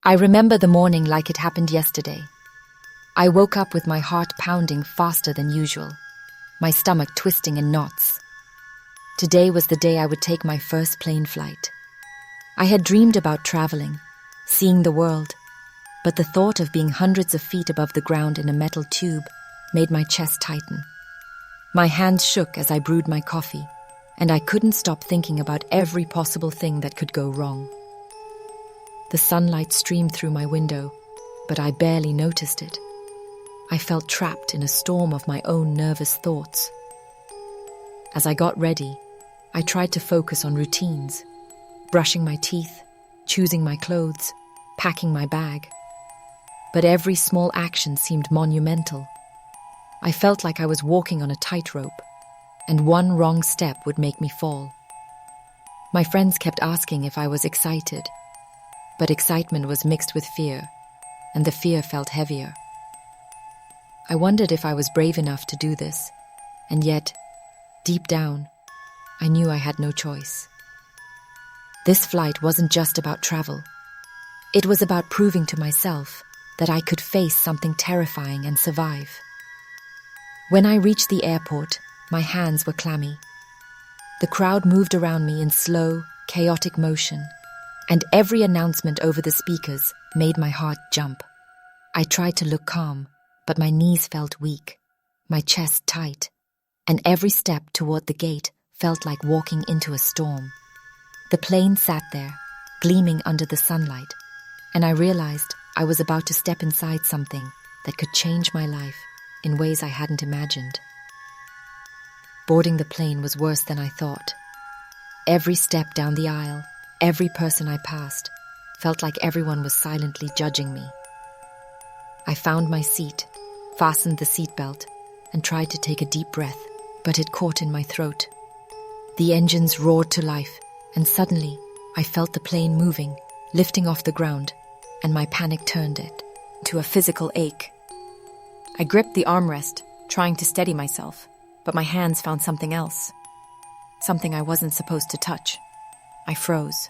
I remember the morning like it happened yesterday. I woke up with my heart pounding faster than usual, my stomach twisting in knots. Today was the day I would take my first plane flight. I had dreamed about traveling, seeing the world, but the thought of being hundreds of feet above the ground in a metal tube made my chest tighten. My hands shook as I brewed my coffee, and I couldn't stop thinking about every possible thing that could go wrong. The sunlight streamed through my window, but I barely noticed it. I felt trapped in a storm of my own nervous thoughts. As I got ready, I tried to focus on routines, brushing my teeth, choosing my clothes, packing my bag. But every small action seemed monumental. I felt like I was walking on a tightrope, and one wrong step would make me fall. My friends kept asking if I was excited, but excitement was mixed with fear, and the fear felt heavier. I wondered if I was brave enough to do this, and yet, deep down, I knew I had no choice. This flight wasn't just about travel. It was about proving to myself that I could face something terrifying and survive. When I reached the airport, my hands were clammy. The crowd moved around me in slow, chaotic motion, and every announcement over the speakers made my heart jump. I tried to look calm, but my knees felt weak, my chest tight, and every step toward the gate felt like walking into a storm. The plane sat there, gleaming under the sunlight, and I realized I was about to step inside something that could change my life in ways I hadn't imagined. Boarding the plane was worse than I thought. Every step down the aisle, every person I passed, felt like everyone was silently judging me. I found my seat, fastened the seatbelt, and tried to take a deep breath, but it caught in my throat. The engines roared to life, and suddenly I felt the plane moving, lifting off the ground, and my panic turned it to a physical ache. I gripped the armrest, trying to steady myself, but my hands found something else. Something I wasn't supposed to touch. I froze.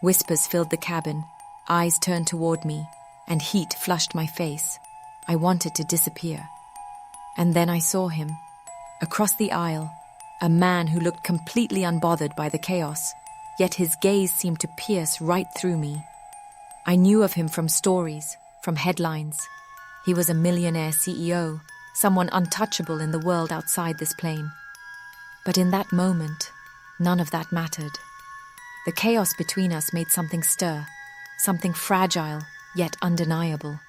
Whispers filled the cabin, eyes turned toward me, and heat flushed my face. I wanted to disappear. And then I saw him. Across the aisle, a man who looked completely unbothered by the chaos, yet his gaze seemed to pierce right through me. I knew of him from stories, from headlines. He was a millionaire CEO, someone untouchable in the world outside this plane. But in that moment, none of that mattered. The chaos between us made something stir, something fragile, yet undeniable.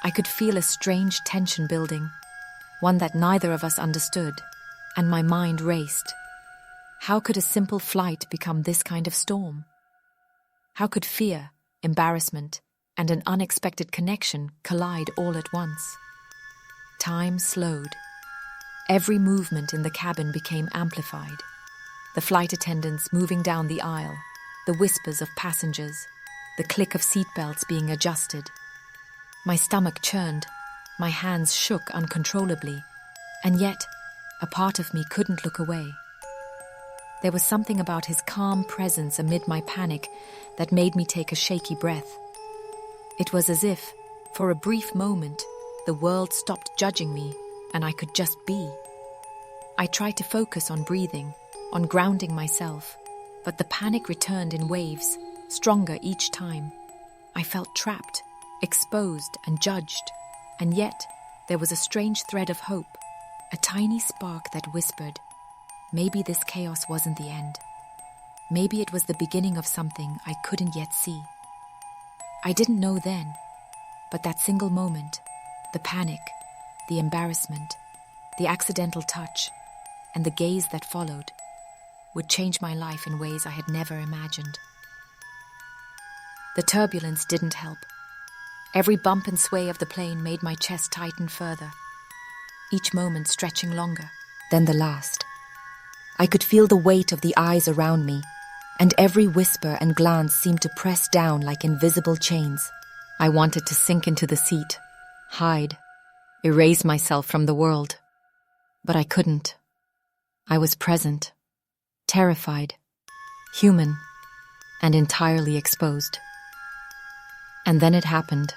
I could feel a strange tension building, one that neither of us understood, and my mind raced. How could a simple flight become this kind of storm? How could fear, embarrassment, and an unexpected connection collide all at once? Time slowed. Every movement in the cabin became amplified. The flight attendants moving down the aisle, the whispers of passengers, the click of seatbelts being adjusted. My stomach churned, my hands shook uncontrollably, and yet a part of me couldn't look away. There was something about his calm presence amid my panic that made me take a shaky breath. It was as if, for a brief moment, the world stopped judging me and I could just be. I tried to focus on breathing, on grounding myself, but the panic returned in waves, stronger each time. I felt trapped, exposed and judged, and yet there was a strange thread of hope, a tiny spark that whispered, maybe this chaos wasn't the end. Maybe it was the beginning of something I couldn't yet see. I didn't know then, but that single moment, the panic, the embarrassment, the accidental touch, and the gaze that followed, would change my life in ways I had never imagined. The turbulence didn't help. Every bump and sway of the plane made my chest tighten further, each moment stretching longer than the last. I could feel the weight of the eyes around me, and every whisper and glance seemed to press down like invisible chains. I wanted to sink into the seat, hide, erase myself from the world. But I couldn't. I was present, terrified, human, and entirely exposed. And then it happened.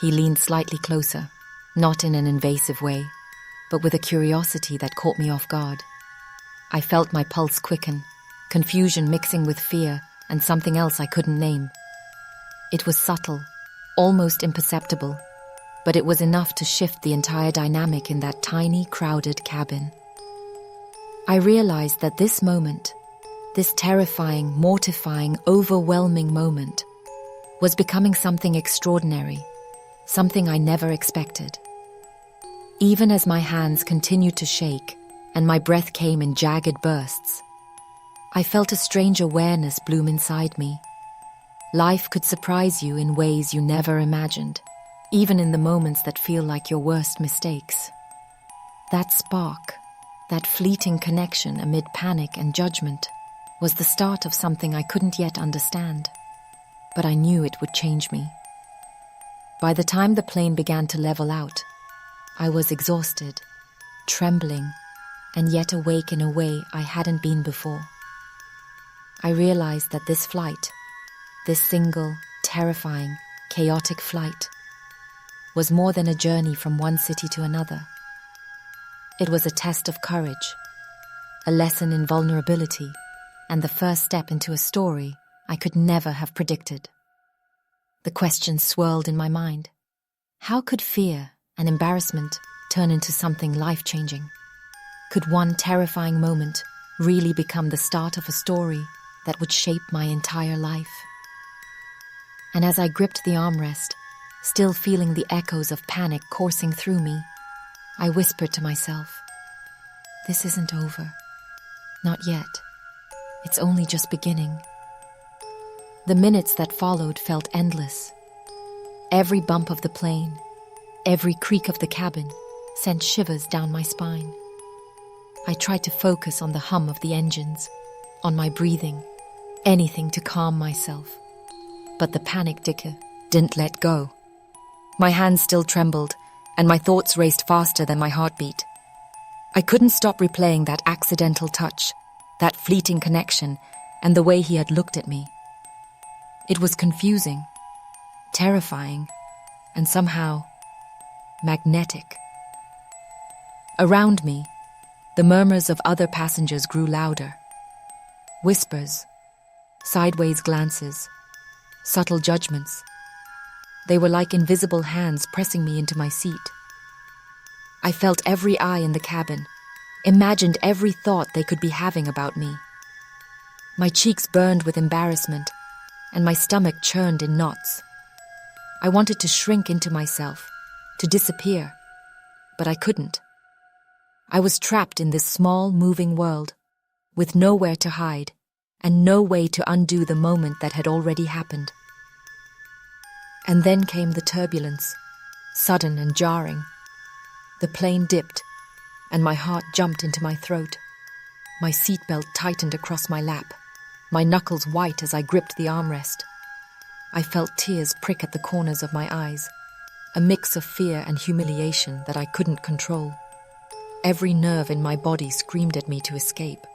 He leaned slightly closer, not in an invasive way, but with a curiosity that caught me off guard. I felt my pulse quicken, confusion mixing with fear and something else I couldn't name. It was subtle, almost imperceptible, but it was enough to shift the entire dynamic in that tiny, crowded cabin. I realized that this moment, this terrifying, mortifying, overwhelming moment, was becoming something extraordinary, something I never expected. Even as my hands continued to shake and my breath came in jagged bursts, I felt a strange awareness bloom inside me. Life could surprise you in ways you never imagined, even in the moments that feel like your worst mistakes. That spark, that fleeting connection amid panic and judgment, was the start of something I couldn't yet understand, but I knew it would change me. By the time the plane began to level out, I was exhausted, trembling, and yet awake in a way I hadn't been before. I realized that this flight, this single, terrifying, chaotic flight, was more than a journey from one city to another. It was a test of courage, a lesson in vulnerability, and the first step into a story I could never have predicted. The question swirled in my mind. How could fear and embarrassment turn into something life-changing? Could one terrifying moment really become the start of a story that would shape my entire life? And as I gripped the armrest, still feeling the echoes of panic coursing through me, I whispered to myself, "This isn't over. Not yet. It's only just beginning." The minutes that followed felt endless. Every bump of the plane, every creak of the cabin sent shivers down my spine. I tried to focus on the hum of the engines, on my breathing, anything to calm myself. But the panic didn't let go. My hands still trembled, and my thoughts raced faster than my heartbeat. I couldn't stop replaying that accidental touch, that fleeting connection, and the way he had looked at me. It was confusing, terrifying, and somehow magnetic. Around me, the murmurs of other passengers grew louder. Whispers, sideways glances, subtle judgments. They were like invisible hands pressing me into my seat. I felt every eye in the cabin, imagined every thought they could be having about me. My cheeks burned with embarrassment, and my stomach churned in knots. I wanted to shrink into myself, to disappear, but I couldn't. I was trapped in this small, moving world, with nowhere to hide, and no way to undo the moment that had already happened. And then came the turbulence, sudden and jarring. The plane dipped, and my heart jumped into my throat. My seatbelt tightened across my lap, my knuckles white as I gripped the armrest. I felt tears prick at the corners of my eyes, a mix of fear and humiliation that I couldn't control. Every nerve in my body screamed at me to escape,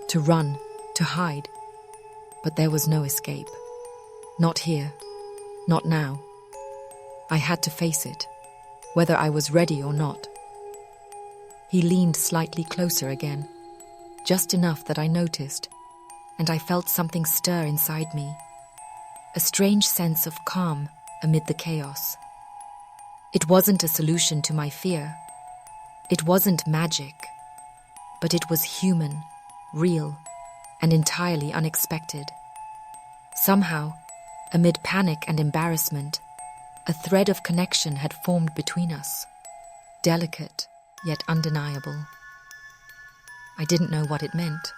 to run, to hide. But there was no escape. Not here. Not now. I had to face it, whether I was ready or not. He leaned slightly closer again, just enough that I noticed, and I felt something stir inside me, a strange sense of calm amid the chaos. It wasn't a solution to my fear. It wasn't magic, but it was human, real, and entirely unexpected. Somehow, amid panic and embarrassment, a thread of connection had formed between us, delicate yet undeniable. I didn't know what it meant,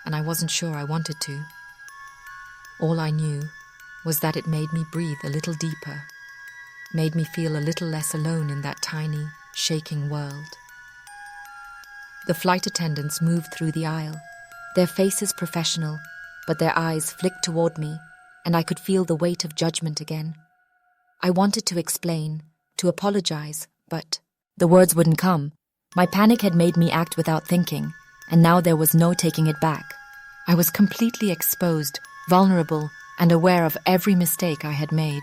and I wasn't sure I wanted to. All I knew was that it made me breathe a little deeper, made me feel a little less alone in that tiny, shaking world. The flight attendants moved through the aisle, their faces professional, but their eyes flicked toward me, and I could feel the weight of judgment again. I wanted to explain, to apologize, but the words wouldn't come. My panic had made me act without thinking, and now there was no taking it back. I was completely exposed, vulnerable, and aware of every mistake I had made.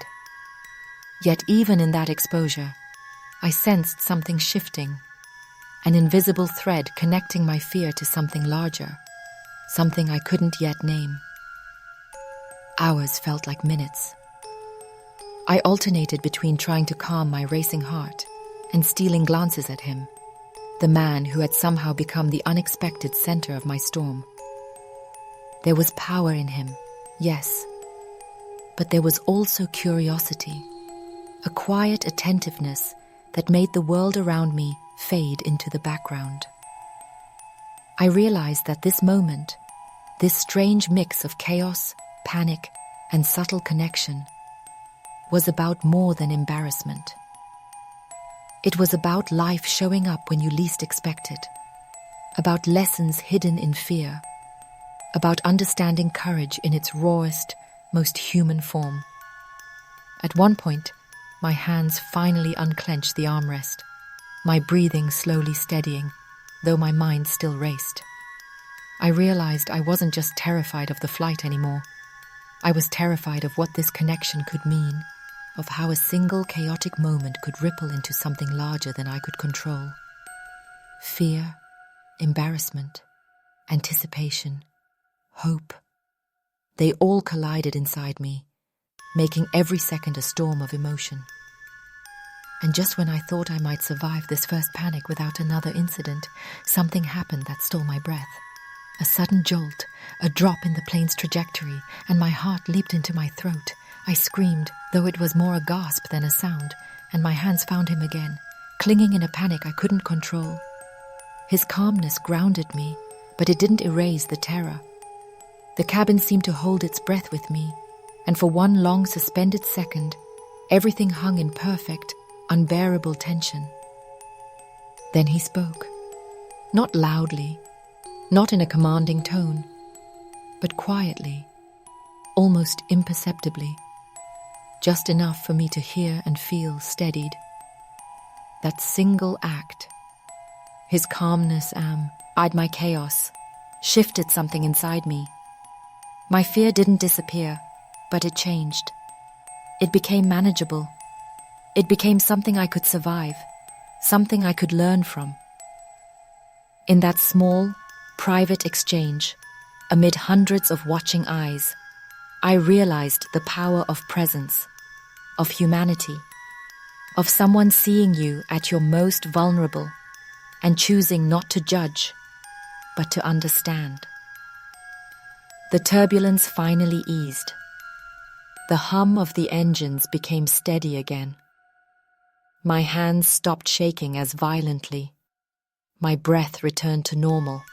Yet even in that exposure, I sensed something shifting, an invisible thread connecting my fear to something larger, something I couldn't yet name. Hours felt like minutes. I alternated between trying to calm my racing heart and stealing glances at him, the man who had somehow become the unexpected center of my storm. There was power in him, yes, but there was also curiosity, a quiet attentiveness that made the world around me fade into the background. I realized that this moment, this strange mix of chaos, panic, and subtle connection, was about more than embarrassment. It was about life showing up when you least expect it, about lessons hidden in fear, about understanding courage in its rawest, most human form. At one point, my hands finally unclenched the armrest, my breathing slowly steadying, though my mind still raced. I realized I wasn't just terrified of the flight anymore. I was terrified of what this connection could mean, of how a single chaotic moment could ripple into something larger than I could control. Fear, embarrassment, anticipation, hope. They all collided inside me, making every second a storm of emotion. And just when I thought I might survive this first panic without another incident, something happened that stole my breath. A sudden jolt, a drop in the plane's trajectory, and my heart leaped into my throat. I screamed, though it was more a gasp than a sound, and my hands found him again, clinging in a panic I couldn't control. His calmness grounded me, but it didn't erase the terror. The cabin seemed to hold its breath with me, and for one long suspended second, everything hung in perfect, unbearable tension. Then he spoke, not loudly, not in a commanding tone, but quietly, almost imperceptibly, just enough for me to hear and feel steadied. That single act, his calmness eyed my chaos, shifted something inside me. My fear didn't disappear, but it changed. It became manageable. It became something I could survive, something I could learn from. In that small, private exchange, amid hundreds of watching eyes, I realized the power of presence, of humanity, of someone seeing you at your most vulnerable and choosing not to judge, but to understand. The turbulence finally eased. The hum of the engines became steady again. My hands stopped shaking as violently. My breath returned to normal.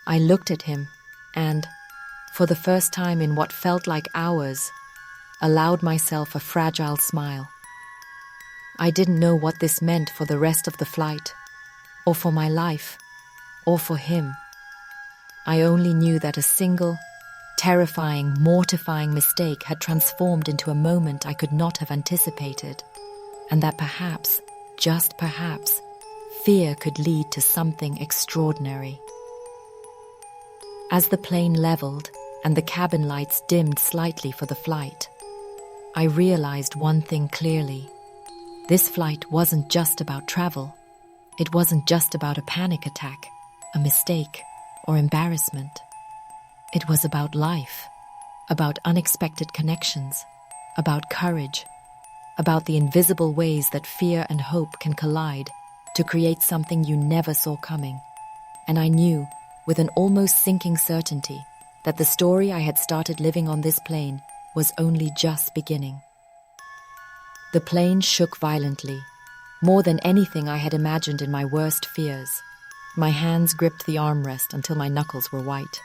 I looked at him and, for the first time in what felt like hours, allowed myself a fragile smile. I didn't know what this meant for the rest of the flight, or for my life, or for him. I only knew that a single, terrifying, mortifying mistake had transformed into a moment I could not have anticipated, and that perhaps, just perhaps, fear could lead to something extraordinary. As the plane leveled and the cabin lights dimmed slightly for the flight, I realized one thing clearly. This flight wasn't just about travel. It wasn't just about a panic attack, a mistake, or embarrassment. It was about life, about unexpected connections, about courage, about the invisible ways that fear and hope can collide to create something you never saw coming. And I knew, with an almost sinking certainty, that the story I had started living on this plane was only just beginning. The plane shook violently, more than anything I had imagined in my worst fears. My hands gripped the armrest until my knuckles were white,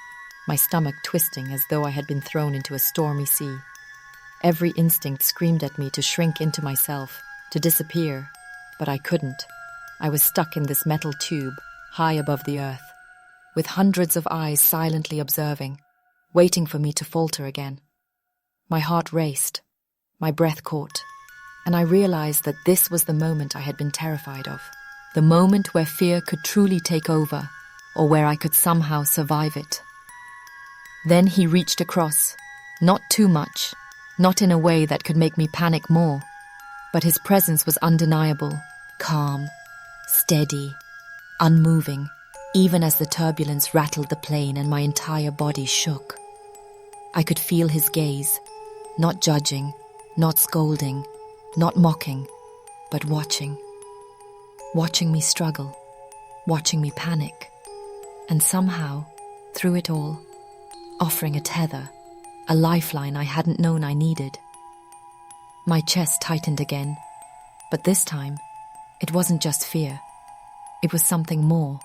my stomach twisting as though I had been thrown into a stormy sea. Every instinct screamed at me to shrink into myself, to disappear, but I couldn't. I was stuck in this metal tube, high above the earth, with hundreds of eyes silently observing, waiting for me to falter again. My heart raced, my breath caught, and I realized that this was the moment I had been terrified of, the moment where fear could truly take over, or where I could somehow survive it. Then he reached across, not too much, not in a way that could make me panic more, But his presence was undeniable, calm, steady, unmoving, even as the turbulence rattled the plane and my entire body shook. I could feel his gaze, not judging, not scolding, not mocking, but watching. Watching me struggle, watching me panic, and somehow, through it all, offering a tether, a lifeline I hadn't known I needed. My chest tightened again, but this time, it wasn't just fear. It was something more,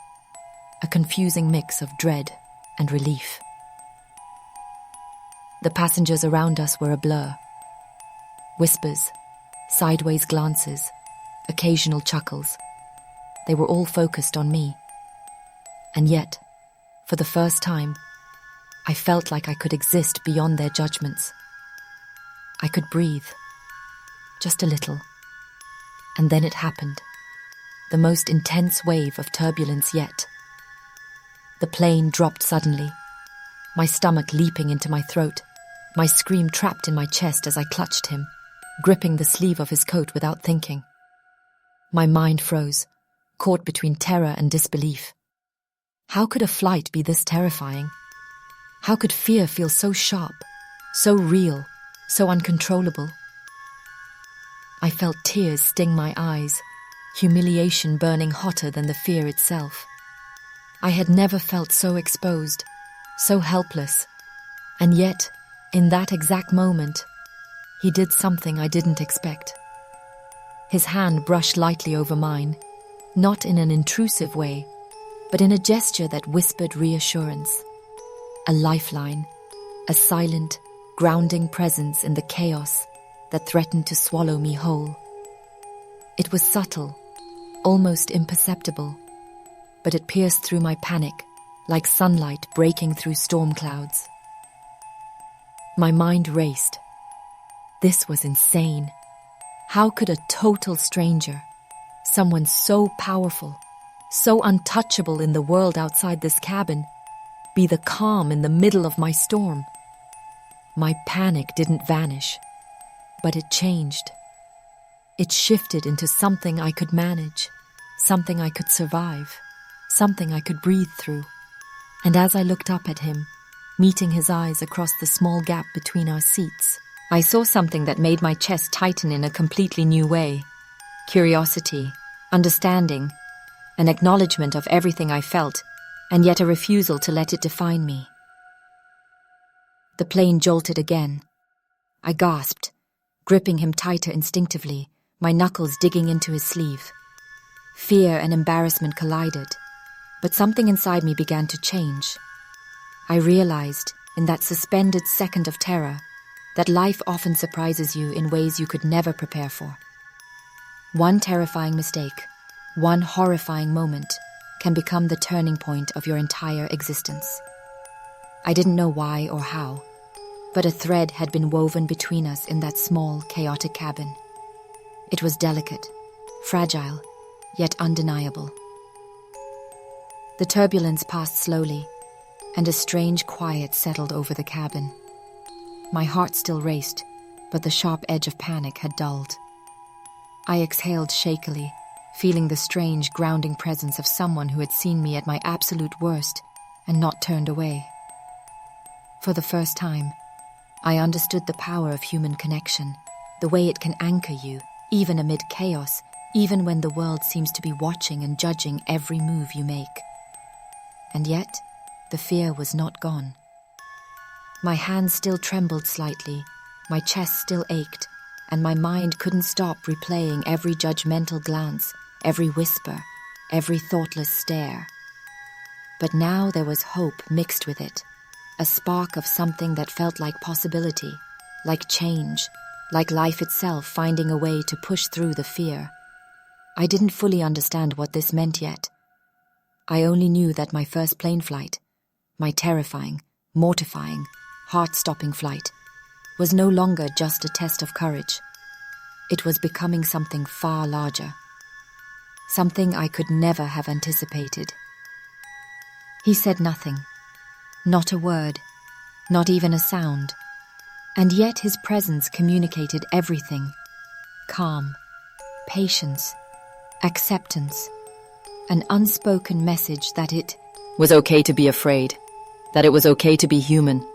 a confusing mix of dread and relief. The passengers around us were a blur. Whispers, sideways glances, occasional chuckles. They were all focused on me. And yet, for the first time, I felt like I could exist beyond their judgments. I could breathe, just a little. And then it happened, the most intense wave of turbulence yet. The plane dropped suddenly, my stomach leaping into my throat, my scream trapped in my chest as I clutched him, gripping the sleeve of his coat without thinking. My mind froze, caught between terror and disbelief. How could a flight be this terrifying? How could fear feel so sharp, so real, so uncontrollable? I felt tears sting my eyes, humiliation burning hotter than the fear itself. I had never felt so exposed, so helpless, and yet, in that exact moment, he did something I didn't expect. His hand brushed lightly over mine, not in an intrusive way, but in a gesture that whispered reassurance. A lifeline, a silent, grounding presence in the chaos that threatened to swallow me whole. It was subtle, almost imperceptible, but it pierced through my panic like sunlight breaking through storm clouds. My mind raced. This was insane. How could a total stranger, someone so powerful, so untouchable in the world outside this cabin, be the calm in the middle of my storm? My panic didn't vanish, but it changed. It shifted into something I could manage, something I could survive, something I could breathe through. And as I looked up at him, meeting his eyes across the small gap between our seats, I saw something that made my chest tighten in a completely new way. Curiosity, understanding, an acknowledgement of everything I felt, and yet a refusal to let it define me. The plane jolted again. I gasped, gripping him tighter instinctively, my knuckles digging into his sleeve. Fear and embarrassment collided, but something inside me began to change. I realized, in that suspended second of terror, that life often surprises you in ways you could never prepare for. One terrifying mistake, one horrifying moment, can become the turning point of your entire existence. I didn't know why or how, but a thread had been woven between us in that small, chaotic cabin. It was delicate, fragile, yet undeniable. The turbulence passed slowly, and a strange quiet settled over the cabin. My heart still raced, but the sharp edge of panic had dulled. I exhaled shakily, feeling the strange, grounding presence of someone who had seen me at my absolute worst and not turned away. For the first time, I understood the power of human connection, the way it can anchor you, even amid chaos, even when the world seems to be watching and judging every move you make. And yet, the fear was not gone. My hands still trembled slightly, my chest still ached, and my mind couldn't stop replaying every judgmental glance, every whisper, every thoughtless stare. But now there was hope mixed with it, a spark of something that felt like possibility, like change, like life itself finding a way to push through the fear. I didn't fully understand what this meant yet. I only knew that my first plane flight, my terrifying, mortifying, heart-stopping flight, was no longer just a test of courage. It was becoming something far larger, something I could never have anticipated. He said nothing, not a word, not even a sound, and yet his presence communicated everything. calm, patience, acceptance, an unspoken message that it was okay to be afraid, that it was okay to be human,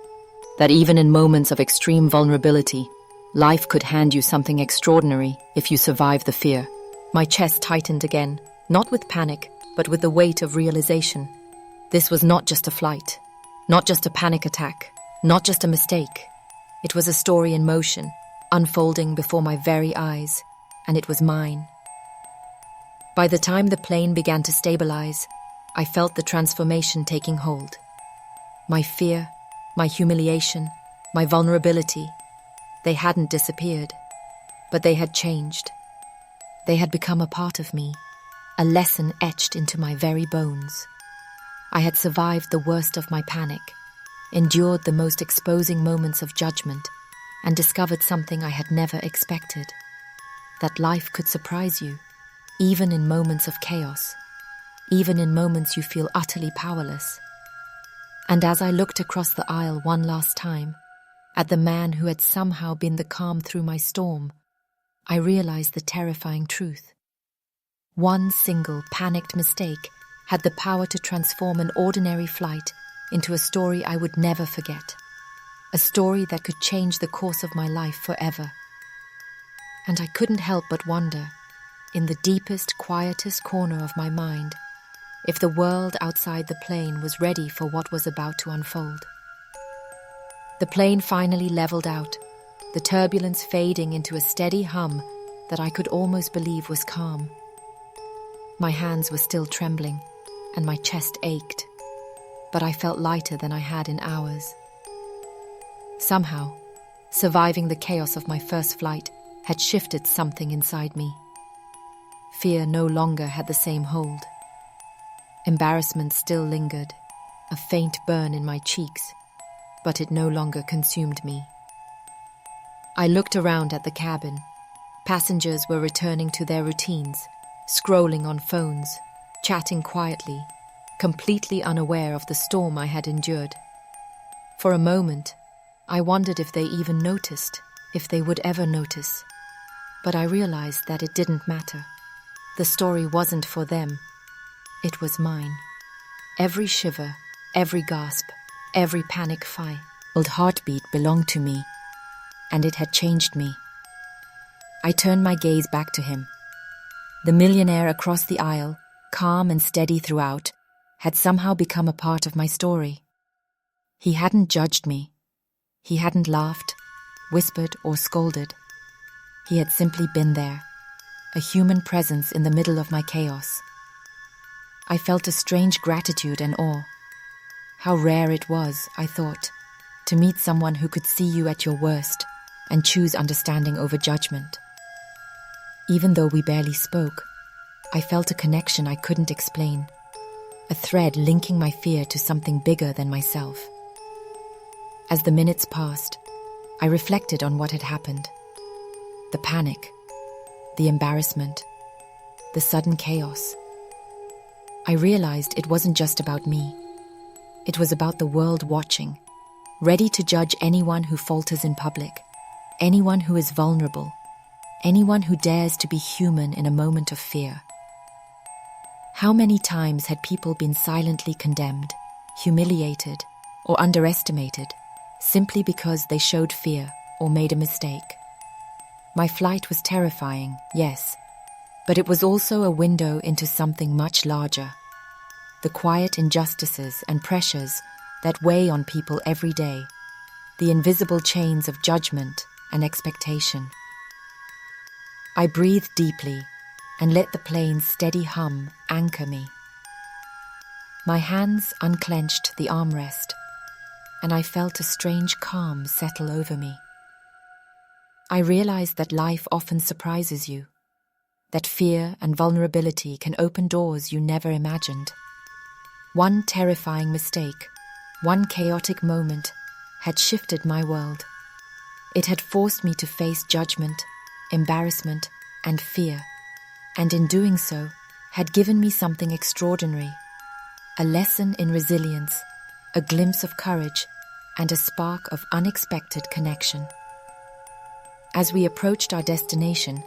that even in moments of extreme vulnerability, life could hand you something extraordinary if you survive the fear. My chest tightened again, not with panic, but with the weight of realization. This was not just a flight, not just a panic attack, not just a mistake. It was a story in motion, unfolding before my very eyes, and it was mine. By the time the plane began to stabilize, I felt the transformation taking hold. My fear, my humiliation, my vulnerability, they hadn't disappeared, but they had changed. They had become a part of me, a lesson etched into my very bones. I had survived the worst of my panic, endured the most exposing moments of judgment, and discovered something I had never expected: that life could surprise you, even in moments of chaos, even in moments you feel utterly powerless. And as I looked across the aisle one last time, at the man who had somehow been the calm through my storm, I realized the terrifying truth. One single panicked mistake had the power to transform an ordinary flight into a story I would never forget, a story that could change the course of my life forever. And I couldn't help but wonder, in the deepest, quietest corner of my mind, if the world outside the plane was ready for what was about to unfold. The plane finally leveled out, the turbulence fading into a steady hum that I could almost believe was calm. My hands were still trembling, and my chest ached, but I felt lighter than I had in hours. Somehow, surviving the chaos of my first flight had shifted something inside me. Fear no longer had the same hold. Embarrassment still lingered, a faint burn in my cheeks, but it no longer consumed me. I looked around at the cabin. Passengers were returning to their routines, scrolling on phones, chatting quietly, completely unaware of the storm I had endured. For a moment, I wondered if they even noticed, if they would ever notice. But I realized that it didn't matter. The story wasn't for them. It was mine. Every shiver, every gasp, every panic-filled heartbeat belonged to me, and it had changed me. I turned my gaze back to him. The millionaire across the aisle, calm and steady throughout, had somehow become a part of my story. He hadn't judged me. He hadn't laughed, whispered, or scolded. He had simply been there, a human presence in the middle of my chaos. I felt a strange gratitude and awe. How rare it was, I thought, to meet someone who could see you at your worst and choose understanding over judgment. Even though we barely spoke, I felt a connection I couldn't explain, a thread linking my fear to something bigger than myself. As the minutes passed, I reflected on what had happened. The panic, the embarrassment, the sudden chaos. I realized it wasn't just about me. It was about the world watching, ready to judge anyone who falters in public, anyone who is vulnerable, anyone who dares to be human in a moment of fear. How many times had people been silently condemned, humiliated, or underestimated simply because they showed fear or made a mistake? My flight was terrifying, yes, but it was also a window into something much larger. The quiet injustices and pressures that weigh on people every day, the invisible chains of judgment and expectation. I breathed deeply and let the plane's steady hum anchor me. My hands unclenched the armrest, and I felt a strange calm settle over me. I realized that life often surprises you, that fear and vulnerability can open doors you never imagined. One terrifying mistake, one chaotic moment, had shifted my world. It had forced me to face judgment, embarrassment, and fear, and in doing so, had given me something extraordinary, a lesson in resilience, a glimpse of courage, and a spark of unexpected connection. As we approached our destination,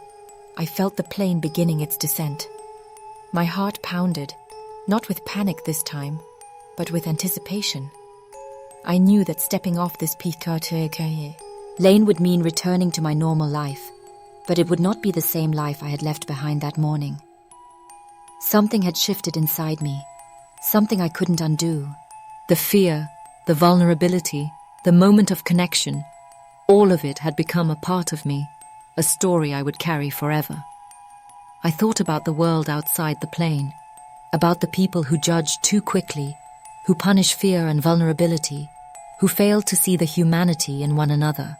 I felt the plane beginning its descent. My heart pounded, not with panic this time, but with anticipation. I knew that stepping off this lane would mean returning to my normal life, but it would not be the same life I had left behind that morning. Something had shifted inside me, something I couldn't undo. The fear, the vulnerability, the moment of connection, all of it had become a part of me, a story I would carry forever. I thought about the world outside the plane, about the people who judge too quickly, who punish fear and vulnerability, who fail to see the humanity in one another.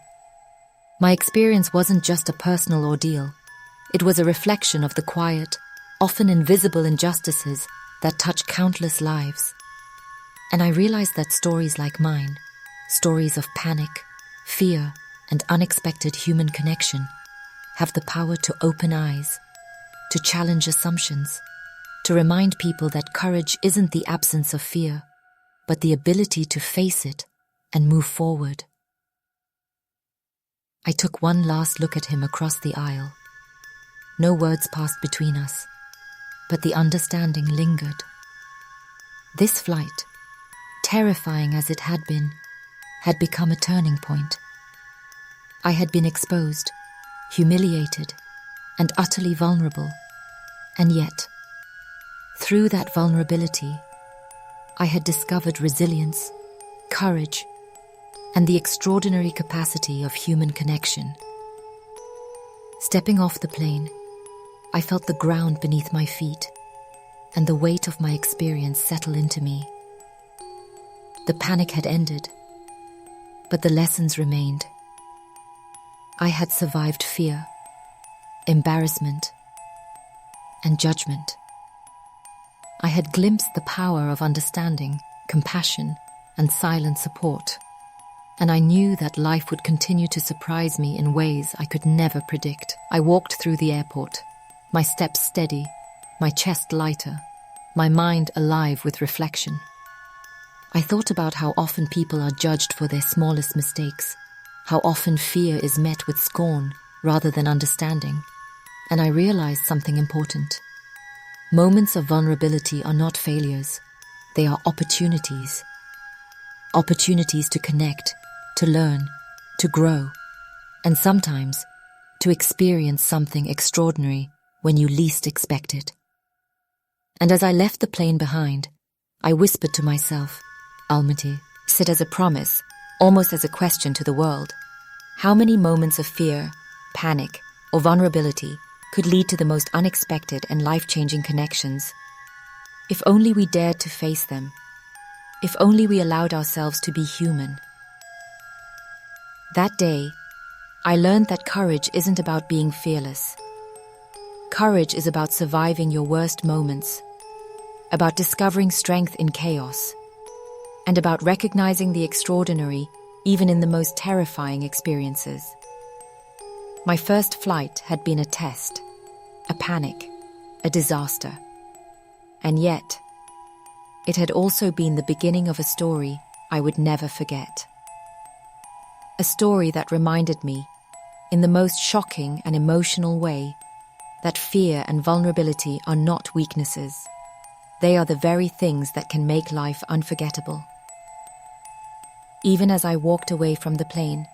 My experience wasn't just a personal ordeal. It was a reflection of the quiet, often invisible injustices that touch countless lives. And I realized that stories like mine, stories of panic, fear, and unexpected human connection, have the power to open eyes, to challenge assumptions, to remind people that courage isn't the absence of fear, but the ability to face it and move forward. I took one last look at him across the aisle. No words passed between us, but the understanding lingered. This flight, terrifying as it had become a turning point. I had been exposed, humiliated, and utterly vulnerable. And yet, through that vulnerability, I had discovered resilience, courage, and the extraordinary capacity of human connection. Stepping off the plane, I felt the ground beneath my feet, and the weight of my experience settle into me. The panic had ended, but the lessons remained. I had survived fear, embarrassment, and judgment. I had glimpsed the power of understanding, compassion, and silent support, and I knew that life would continue to surprise me in ways I could never predict. I walked through the airport, my steps steady, my chest lighter, my mind alive with reflection. I thought about how often people are judged for their smallest mistakes, how often fear is met with scorn rather than understanding, and I realized something important. Moments of vulnerability are not failures, they are opportunities. Opportunities to connect, to learn, to grow, and sometimes to experience something extraordinary when you least expect it. And as I left the plane behind, I whispered to myself, Almaty, sit as a promise, almost as a question to the world. How many moments of fear, panic, or vulnerability could lead to the most unexpected and life-changing connections? If only we dared to face them. If only we allowed ourselves to be human. That day, I learned that courage isn't about being fearless. Courage is about surviving your worst moments, about discovering strength in chaos, and about recognizing the extraordinary even in the most terrifying experiences. My first flight had been a test, a panic, a disaster. And yet, it had also been the beginning of a story I would never forget. A story that reminded me, in the most shocking and emotional way, that fear and vulnerability are not weaknesses. They are the very things that can make life unforgettable. Even as I walked away from the plane,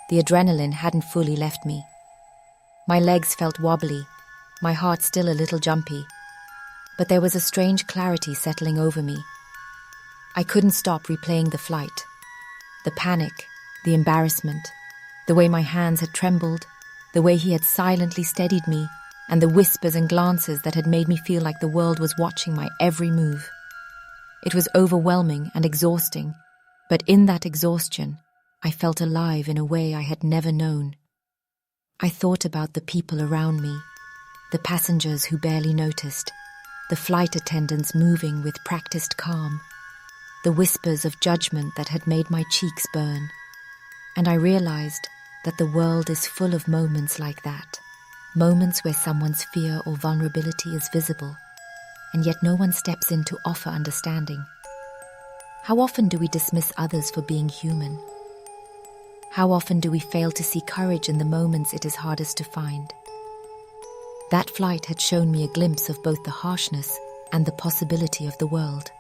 the adrenaline hadn't fully left me. My legs felt wobbly, my heart still a little jumpy, but there was a strange clarity settling over me. I couldn't stop replaying the flight, the panic, the embarrassment, the way my hands had trembled, the way he had silently steadied me, and the whispers and glances that had made me feel like the world was watching my every move. It was overwhelming and exhausting, but in that exhaustion, I felt alive in a way I had never known. I thought about the people around me, the passengers who barely noticed, the flight attendants moving with practiced calm, the whispers of judgment that had made my cheeks burn. And I realized that the world is full of moments like that, moments where someone's fear or vulnerability is visible, and yet no one steps in to offer understanding. How often do we dismiss others for being human? How often do we fail to see courage in the moments it is hardest to find? That flight had shown me a glimpse of both the harshness and the possibility of the world.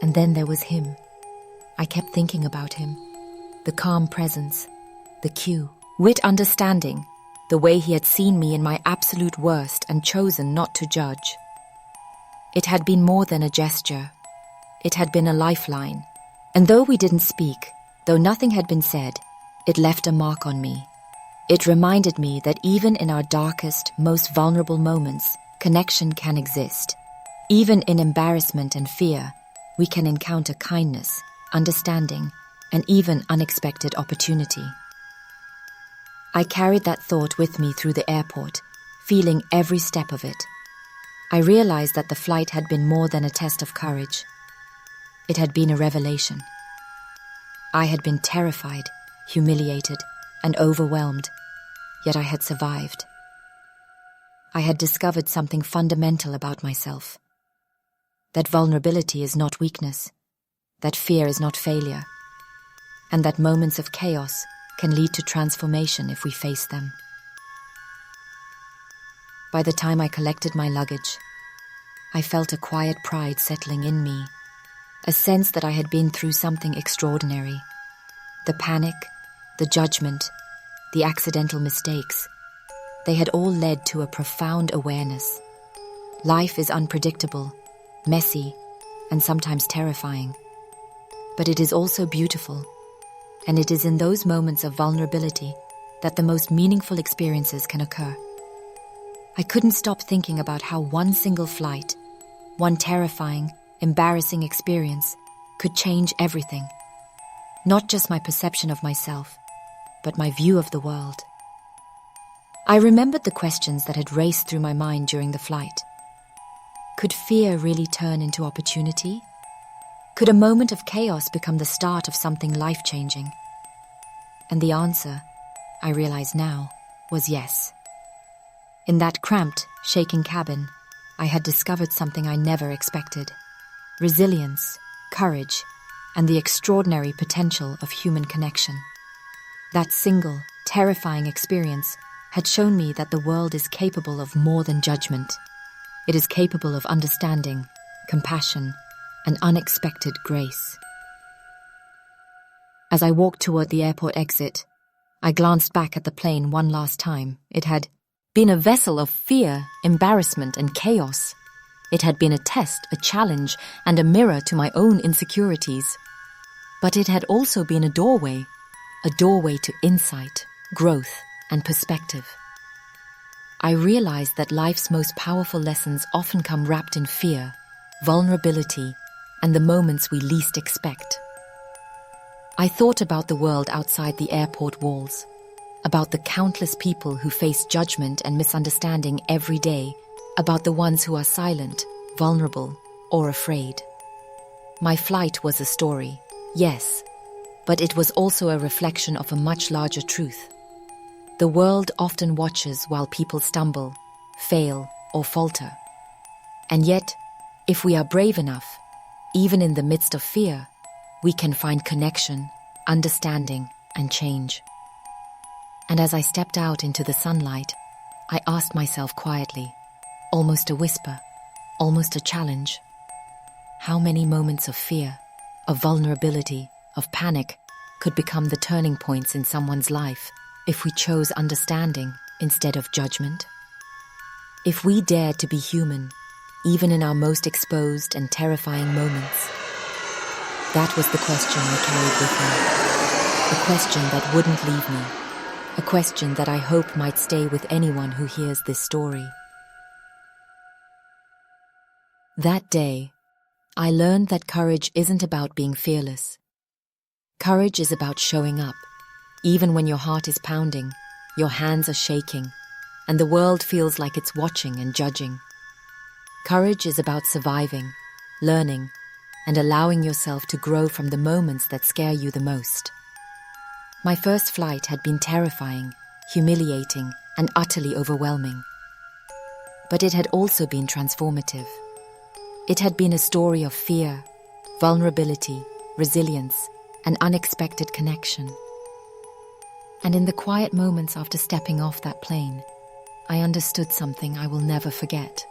And then there was him. I kept thinking about him. The calm presence, the cue, with understanding, the way he had seen me in my absolute worst and chosen not to judge. It had been more than a gesture. It had been a lifeline. And though we didn't speak, though nothing had been said, it left a mark on me. It reminded me that even in our darkest, most vulnerable moments, connection can exist. Even in embarrassment and fear, we can encounter kindness, understanding, and even unexpected opportunity. I carried that thought with me through the airport, feeling every step of it. I realized that the flight had been more than a test of courage. It had been a revelation. I had been terrified, humiliated, and overwhelmed, yet I had survived. I had discovered something fundamental about myself. That vulnerability is not weakness, that fear is not failure, and that moments of chaos can lead to transformation if we face them. By the time I collected my luggage, I felt a quiet pride settling in me, a sense that I had been through something extraordinary. The panic, the judgment, the accidental mistakes, they had all led to a profound awareness. Life is unpredictable, messy, and sometimes terrifying. But it is also beautiful, and it is in those moments of vulnerability that the most meaningful experiences can occur. I couldn't stop thinking about how one single flight, one terrifying, embarrassing experience could change everything. Not just my perception of myself, but my view of the world. I remembered the questions that had raced through my mind during the flight. Could fear really turn into opportunity? Could a moment of chaos become the start of something life-changing? And the answer, I realize now, was yes. In that cramped, shaking cabin, I had discovered something I never expected. Resilience, courage, and the extraordinary potential of human connection. That single, terrifying experience had shown me that the world is capable of more than judgment. It is capable of understanding, compassion, and unexpected grace. As I walked toward the airport exit, I glanced back at the plane one last time. It had been a vessel of fear, embarrassment, and chaos. It had been a test, a challenge, and a mirror to my own insecurities. But it had also been a doorway to insight, growth, and perspective. I realized that life's most powerful lessons often come wrapped in fear, vulnerability, and the moments we least expect. I thought about the world outside the airport walls, about the countless people who face judgment and misunderstanding every day, about the ones who are silent, vulnerable, or afraid. My flight was a story, yes, but it was also a reflection of a much larger truth. The world often watches while people stumble, fail, or falter. And yet, if we are brave enough, even in the midst of fear, we can find connection, understanding, and change. And as I stepped out into the sunlight, I asked myself quietly, almost a whisper, almost a challenge, how many moments of fear, of vulnerability, of panic could become the turning points in someone's life if we chose understanding instead of judgment? If we dared to be human, even in our most exposed and terrifying moments? That was the question I carried with me. A question that wouldn't leave me. A question that I hope might stay with anyone who hears this story. That day, I learned that courage isn't about being fearless. Courage is about showing up, even when your heart is pounding, your hands are shaking, and the world feels like it's watching and judging. Courage is about surviving, learning, and allowing yourself to grow from the moments that scare you the most. My first flight had been terrifying, humiliating, and utterly overwhelming. But it had also been transformative. It had been a story of fear, vulnerability, resilience, and unexpected connection. And in the quiet moments after stepping off that plane, I understood something I will never forget.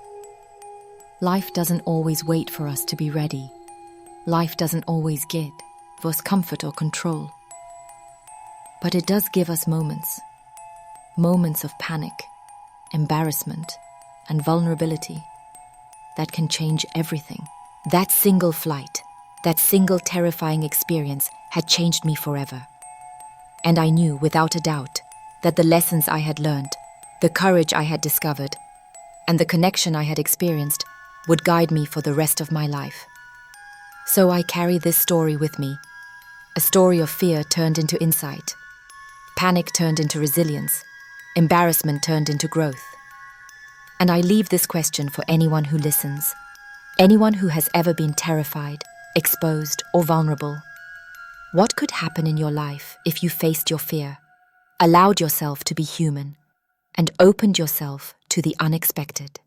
Life doesn't always wait for us to be ready. Life doesn't always give us comfort or control. But it does give us moments. Moments of panic, embarrassment, and vulnerability that can change everything. That single flight, that single terrifying experience had changed me forever. And I knew without a doubt that the lessons I had learned, the courage I had discovered, and the connection I had experienced would guide me for the rest of my life. So I carry this story with me, a story of fear turned into insight, panic turned into resilience, embarrassment turned into growth. And I leave this question for anyone who listens, anyone who has ever been terrified, exposed, or vulnerable. What could happen in your life if you faced your fear, allowed yourself to be human, and opened yourself to the unexpected?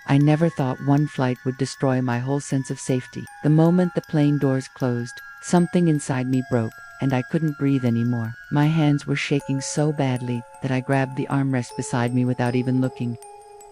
I never thought one flight would destroy my whole sense of safety. The moment the plane doors closed, something inside me broke, and I couldn't breathe anymore. My hands were shaking so badly that I grabbed the armrest beside me without even looking.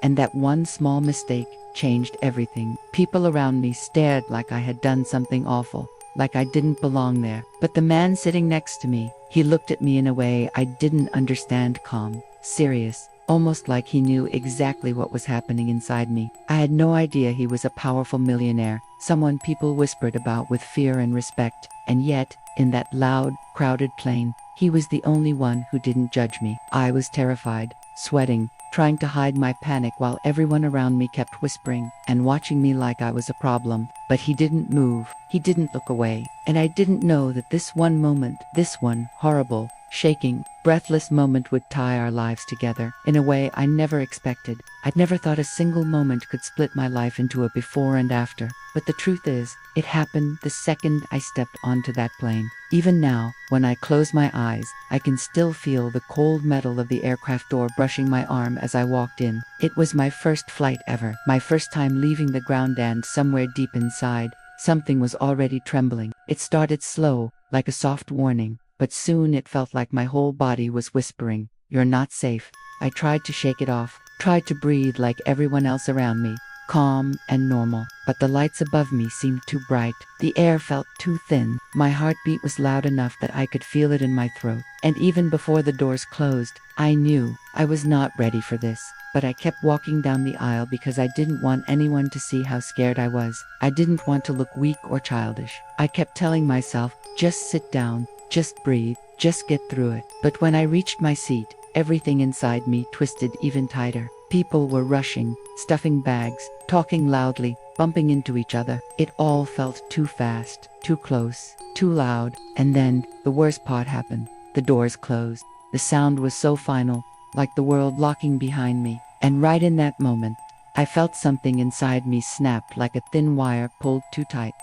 And that one small mistake changed everything. People around me stared like I had done something awful, like I didn't belong there. But the man sitting next to me, he looked at me in a way I didn't understand, calm, serious, almost like he knew exactly what was happening inside me. I had no idea he was a powerful millionaire, someone people whispered about with fear and respect, and yet, in that loud, crowded plane, he was the only one who didn't judge me. I was terrified, sweating, trying to hide my panic while everyone around me kept whispering and watching me like I was a problem. But he didn't move, he didn't look away, and I didn't know that this one moment, this one horrible, shaking, breathless moment would tie our lives together in a way I never expected. I'd never thought a single moment could split my life into a before and after. But the truth is, it happened the second I stepped onto that plane. Even now, when I close my eyes, I can still feel the cold metal of the aircraft door brushing my arm as I walked in. It was my first flight ever, my first time leaving the ground, and somewhere deep inside, something was already trembling. It started slow, like a soft warning, but soon it felt like my whole body was whispering, "You're not safe." I tried to shake it off, tried to breathe like everyone else around me, calm and normal, but the lights above me seemed too bright. The air felt too thin. My heartbeat was loud enough that I could feel it in my throat. And even before the doors closed, I knew I was not ready for this. But I kept walking down the aisle because I didn't want anyone to see how scared I was. I didn't want to look weak or childish. I kept telling myself, just sit down, just breathe, just get through it. But when I reached my seat, everything inside me twisted even tighter. People were rushing, stuffing bags, talking loudly, bumping into each other. It all felt too fast, too close, too loud. And then, the worst part happened. The doors closed. The sound was so final, like the world locking behind me. And right in that moment, I felt something inside me snap like a thin wire pulled too tight.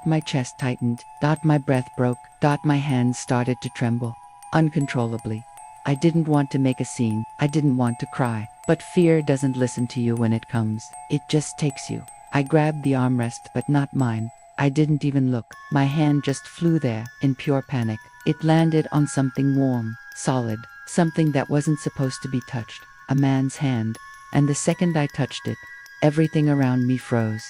My chest tightened, my breath broke, my hands started to tremble uncontrollably. I didn't want to make a scene, I didn't want to cry, but fear doesn't listen to you when it comes. It just takes you. I grabbed the armrest, but not mine. I didn't even look. My hand just flew there, in pure panic. It landed on something warm, solid, something that wasn't supposed to be touched. A man's hand. And the second I touched it, everything around me froze.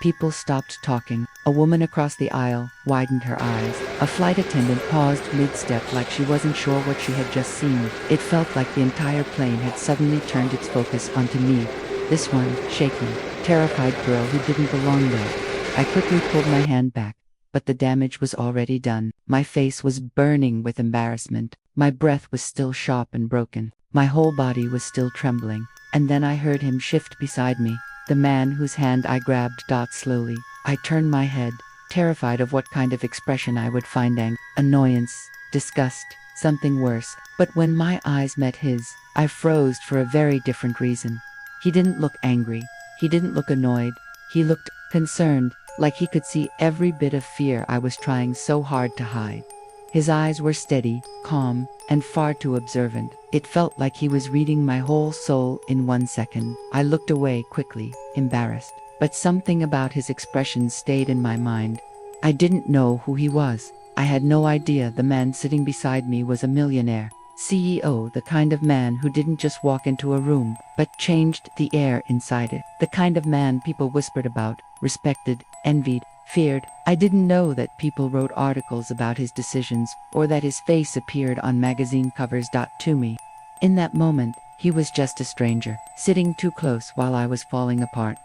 People stopped talking. A woman across the aisle widened her eyes. A flight attendant paused mid-step like she wasn't sure what she had just seen. It felt like the entire plane had suddenly turned its focus onto me. This one, shaking, terrified girl who didn't belong there. I quickly pulled my hand back, but the damage was already done. My face was burning with embarrassment. My breath was still sharp and broken. My whole body was still trembling. And then I heard him shift beside me. The man whose hand I grabbed slowly. I turned my head, terrified of what kind of expression I would find: annoyance, disgust, something worse. But when my eyes met his, I froze for a very different reason. He didn't look angry. He didn't look annoyed. He looked concerned, like he could see every bit of fear I was trying so hard to hide. His eyes were steady, calm, and far too observant. It felt like he was reading my whole soul in 1 second. I looked away quickly, embarrassed. But something about his expression stayed in my mind. I didn't know who he was. I had no idea the man sitting beside me was a millionaire. CEO, the kind of man who didn't just walk into a room, but changed the air inside it. The kind of man people whispered about, respected, envied, feared. I didn't know that people wrote articles about his decisions, or that his face appeared on magazine covers. To me, in that moment, he was just a stranger, sitting too close while I was falling apart.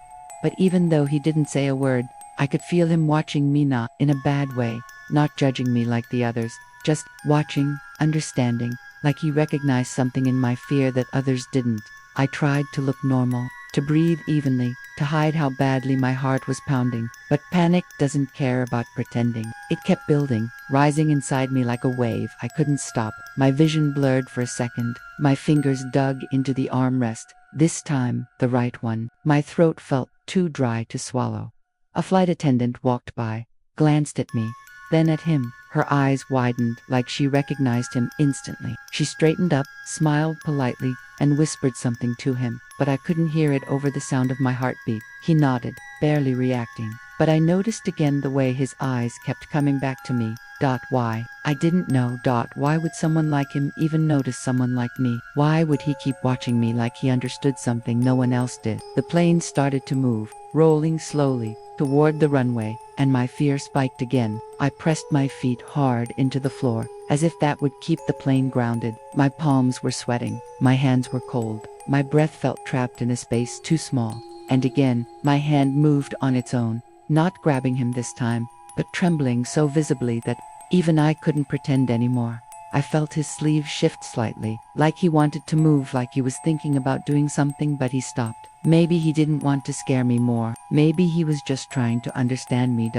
But even though he didn't say a word, I could feel him watching me, not in a bad way, not judging me like the others, just watching, understanding, like he recognized something in my fear that others didn't. I tried to look normal, to breathe evenly, to hide how badly my heart was pounding, but panic doesn't care about pretending. It kept building, rising inside me like a wave. I couldn't stop. My vision blurred for a second. My fingers dug into the armrest, this time the right one. My throat felt too dry to swallow. A flight attendant walked by, glanced at me, then at him. Her eyes widened like she recognized him instantly. She straightened up, smiled politely, and whispered something to him, but I couldn't hear it over the sound of my heartbeat. He nodded, barely reacting, but I noticed again the way his eyes kept coming back to me. Why? I didn't know. Why would someone like him even notice someone like me? Why would he keep watching me like he understood something no one else did? The plane started to move, rolling slowly toward the runway, and my fear spiked again. I pressed my feet hard into the floor, as if that would keep the plane grounded. My palms were sweating, my hands were cold, my breath felt trapped in a space too small. And again, my hand moved on its own, not grabbing him this time, but trembling so visibly that even I couldn't pretend anymore. I felt his sleeve shift slightly, like he wanted to move, like he was thinking about doing something, but he stopped. Maybe he didn't want to scare me more. Maybe he was just trying to understand me.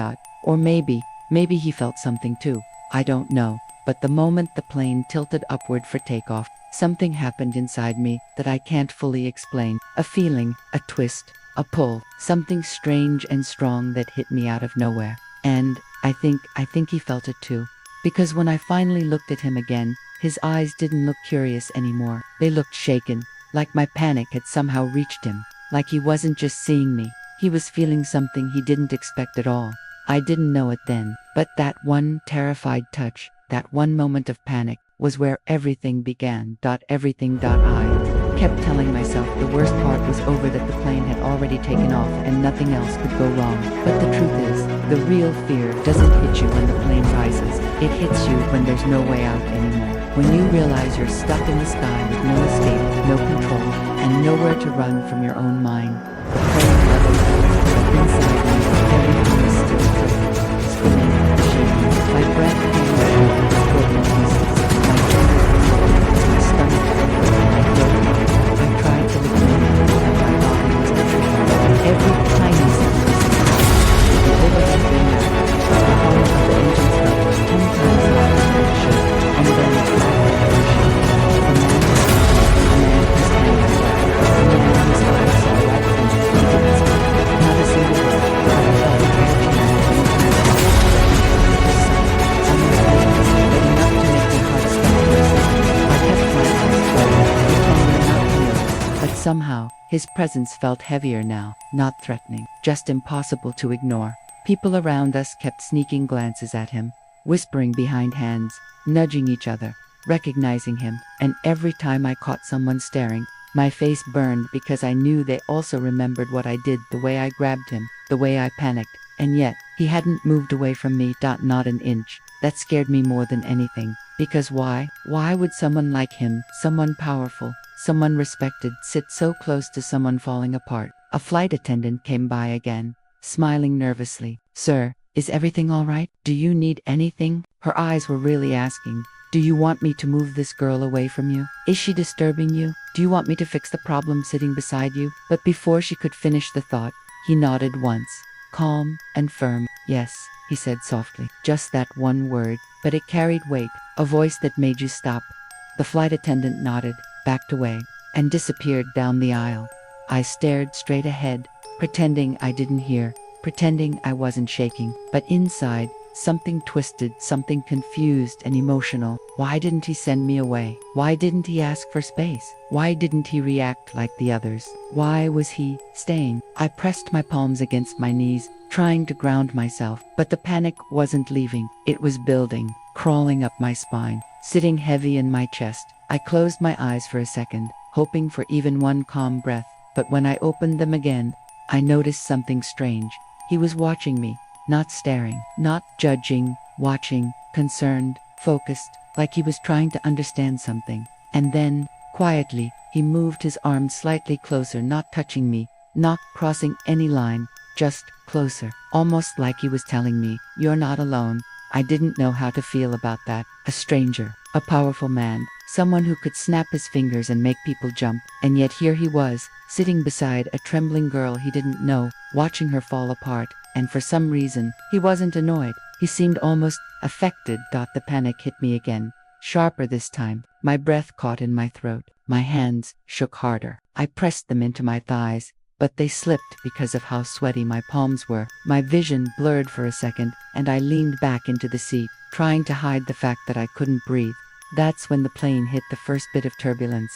Or maybe he felt something too. I don't know. But the moment the plane tilted upward for takeoff, something happened inside me that I can't fully explain. A feeling, a twist, a pull, something strange and strong that hit me out of nowhere. And I think he felt it too. Because when I finally looked at him again, his eyes didn't look curious anymore. They looked shaken, like my panic had somehow reached him, like he wasn't just seeing me. He was feeling something he didn't expect at all. I didn't know it then, but that one terrified touch, that one moment of panic, was where everything began. Everything. I kept telling myself the worst part was over, that the plane had already taken off and nothing else could go wrong. But the truth is, the real fear doesn't hit you when the plane rises. It hits you when there's no way out anymore. When you realize you're stuck in the sky with no escape, no control, and nowhere to run from your own mind. The plane leveled out, but inside me, everything was still clicking, spinning, shaking. My breath came in broken pieces. My fingers were cold, my stomach hurt, my throat hurt. I tried to look normal, but my body was betraying. Every tiny cell was inside. The overhead bin mattered. The hum of the engines felt 10 times louder than it should. And then the crack of the machine. The man was speaking. The man whose hand I grabbed. The man whose eyes saw right through me. He didn't speak. Not a single word. But I felt the energy moving through my body. It was soft, almost weightless, but enough to make my heart stop for a second. I kept my eyes closed, pretending not to notice. But somehow, his presence felt heavier now, not threatening, just impossible to ignore. People around us kept sneaking glances at him, whispering behind hands, nudging each other, recognizing him, and every time I caught someone staring, my face burned because I knew they also remembered what I did, the way I grabbed him, the way I panicked, and yet, he hadn't moved away from me. Not an inch. That scared me more than anything. Because why? Why would someone like him, someone powerful, someone respected, sit so close to someone falling apart? A flight attendant came by again, smiling nervously. "Sir, is everything all right? Do you need anything?" Her eyes were really asking. "Do you want me to move this girl away from you? Is she disturbing you? Do you want me to fix the problem sitting beside you?" But before she could finish the thought, he nodded once, calm and firm. "Yes," he said softly. Just that one word, but it carried weight, a voice that made you stop. The flight attendant nodded, backed away, and disappeared down the aisle. I stared straight ahead, pretending I didn't hear, pretending I wasn't shaking, but inside, something twisted, something confused and emotional. Why didn't he send me away? Why didn't he ask for space? Why didn't he react like the others? Why was he staying? I pressed my palms against my knees, trying to ground myself, but the panic wasn't leaving. It was building, crawling up my spine, sitting heavy in my chest. I closed my eyes for a second, hoping for even one calm breath, but when I opened them again, I noticed something strange. He was watching me, not staring, not judging, watching, concerned, focused, like he was trying to understand something. And then, quietly, he moved his arm slightly closer, not touching me, not crossing any line, just closer, almost like he was telling me, "You're not alone." I didn't know how to feel about that. A stranger, a powerful man, someone who could snap his fingers and make people jump, and yet here he was, sitting beside a trembling girl he didn't know, watching her fall apart, and for some reason, he wasn't annoyed. He seemed almost affected. The panic hit me again, sharper this time. My breath caught in my throat. My hands shook harder. I pressed them into my thighs, but they slipped because of how sweaty my palms were. My vision blurred for a second, and I leaned back into the seat, trying to hide the fact that I couldn't breathe. That's when the plane hit the first bit of turbulence.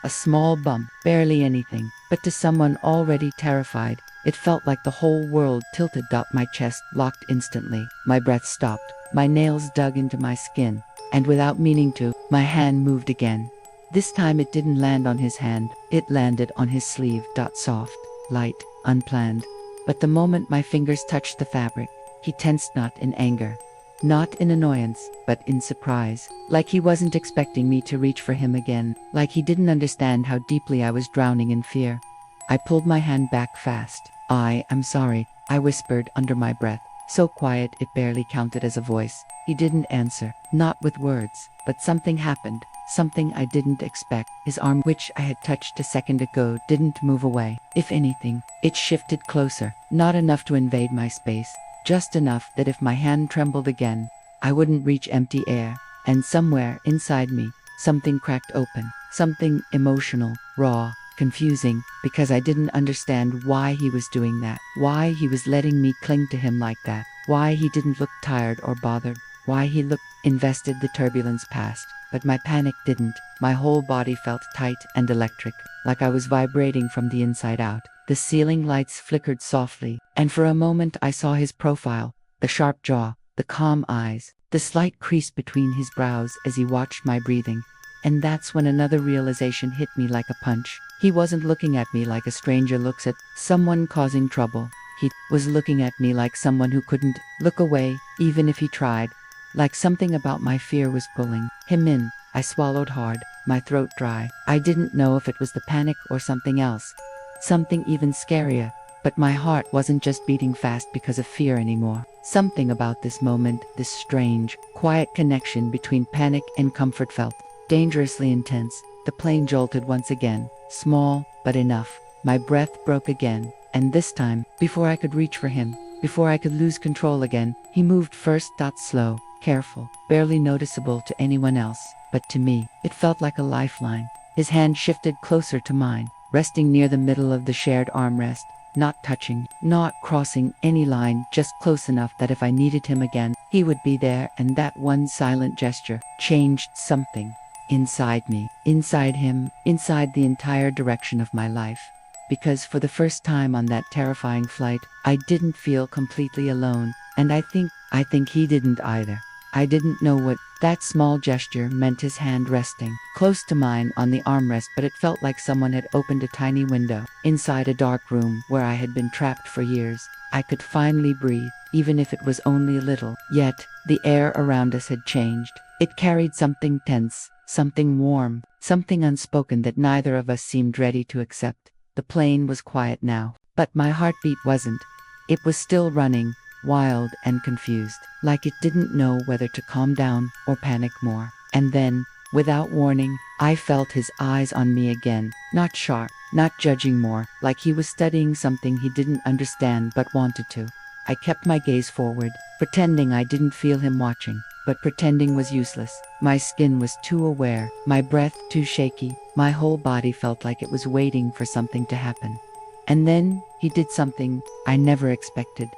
A small bump, barely anything, but to someone already terrified, it felt like the whole world tilted. My chest locked instantly. My breath stopped. My nails dug into my skin, and without meaning to, my hand moved again. This time it didn't land on his hand, it landed on his sleeve. Soft, light, unplanned. But the moment my fingers touched the fabric, he tensed, not in anger, not in annoyance, but in surprise. Like he wasn't expecting me to reach for him again, like he didn't understand how deeply I was drowning in fear. I pulled my hand back fast. "I'm sorry," I whispered under my breath, so quiet it barely counted as a voice. He didn't answer, not with words, but something happened. Something I didn't expect. His arm, which I had touched a second ago, didn't move away. If anything, it shifted closer, not enough to invade my space, just enough that if my hand trembled again, I wouldn't reach empty air. And somewhere inside me, something cracked open, something emotional, raw, confusing, because I didn't understand why he was doing that, why he was letting me cling to him like that, why he didn't look tired or bothered, why he looked invested. The turbulence passed. But my panic didn't. My whole body felt tight and electric, like I was vibrating from the inside out. The ceiling lights flickered softly, and for a moment I saw his profile, the sharp jaw, the calm eyes, the slight crease between his brows as he watched my breathing. And that's when another realization hit me like a punch. He wasn't looking at me like a stranger looks at someone causing trouble. He was looking at me like someone who couldn't look away, even if he tried. Like something about my fear was pulling him in. I swallowed hard, my throat dry. I didn't know if it was the panic or something else, something even scarier. But my heart wasn't just beating fast because of fear anymore. Something about this moment, this strange, quiet connection between panic and comfort felt dangerously intense. The plane jolted once again, small, but enough. My breath broke again, and this time, before I could reach for him, before I could lose control again, he moved first. Slow, careful, barely noticeable to anyone else, but to me, it felt like a lifeline. His hand shifted closer to mine, resting near the middle of the shared armrest, not touching, not crossing any line, just close enough that if I needed him again, he would be there. And that one silent gesture changed something inside me, inside him, inside the entire direction of my life. Because for the first time on that terrifying flight, I didn't feel completely alone, and I think he didn't either. I didn't know what that small gesture meant. His hand resting close to mine on the armrest, but it felt like someone had opened a tiny window inside a dark room where I had been trapped for years. I could finally breathe, even if it was only a little. Yet, the air around us had changed. It carried something tense, something warm, something unspoken that neither of us seemed ready to accept. The plane was quiet now, but my heartbeat wasn't. It was still running, wild and confused, like it didn't know whether to calm down or panic more. And then, without warning, I felt his eyes on me again, not sharp, not judging, more like he was studying something he didn't understand but wanted to. I kept my gaze forward, pretending I didn't feel him watching, but pretending was useless. My skin was too aware, my breath too shaky, my whole body felt like it was waiting for something to happen. And then, he did something I never expected.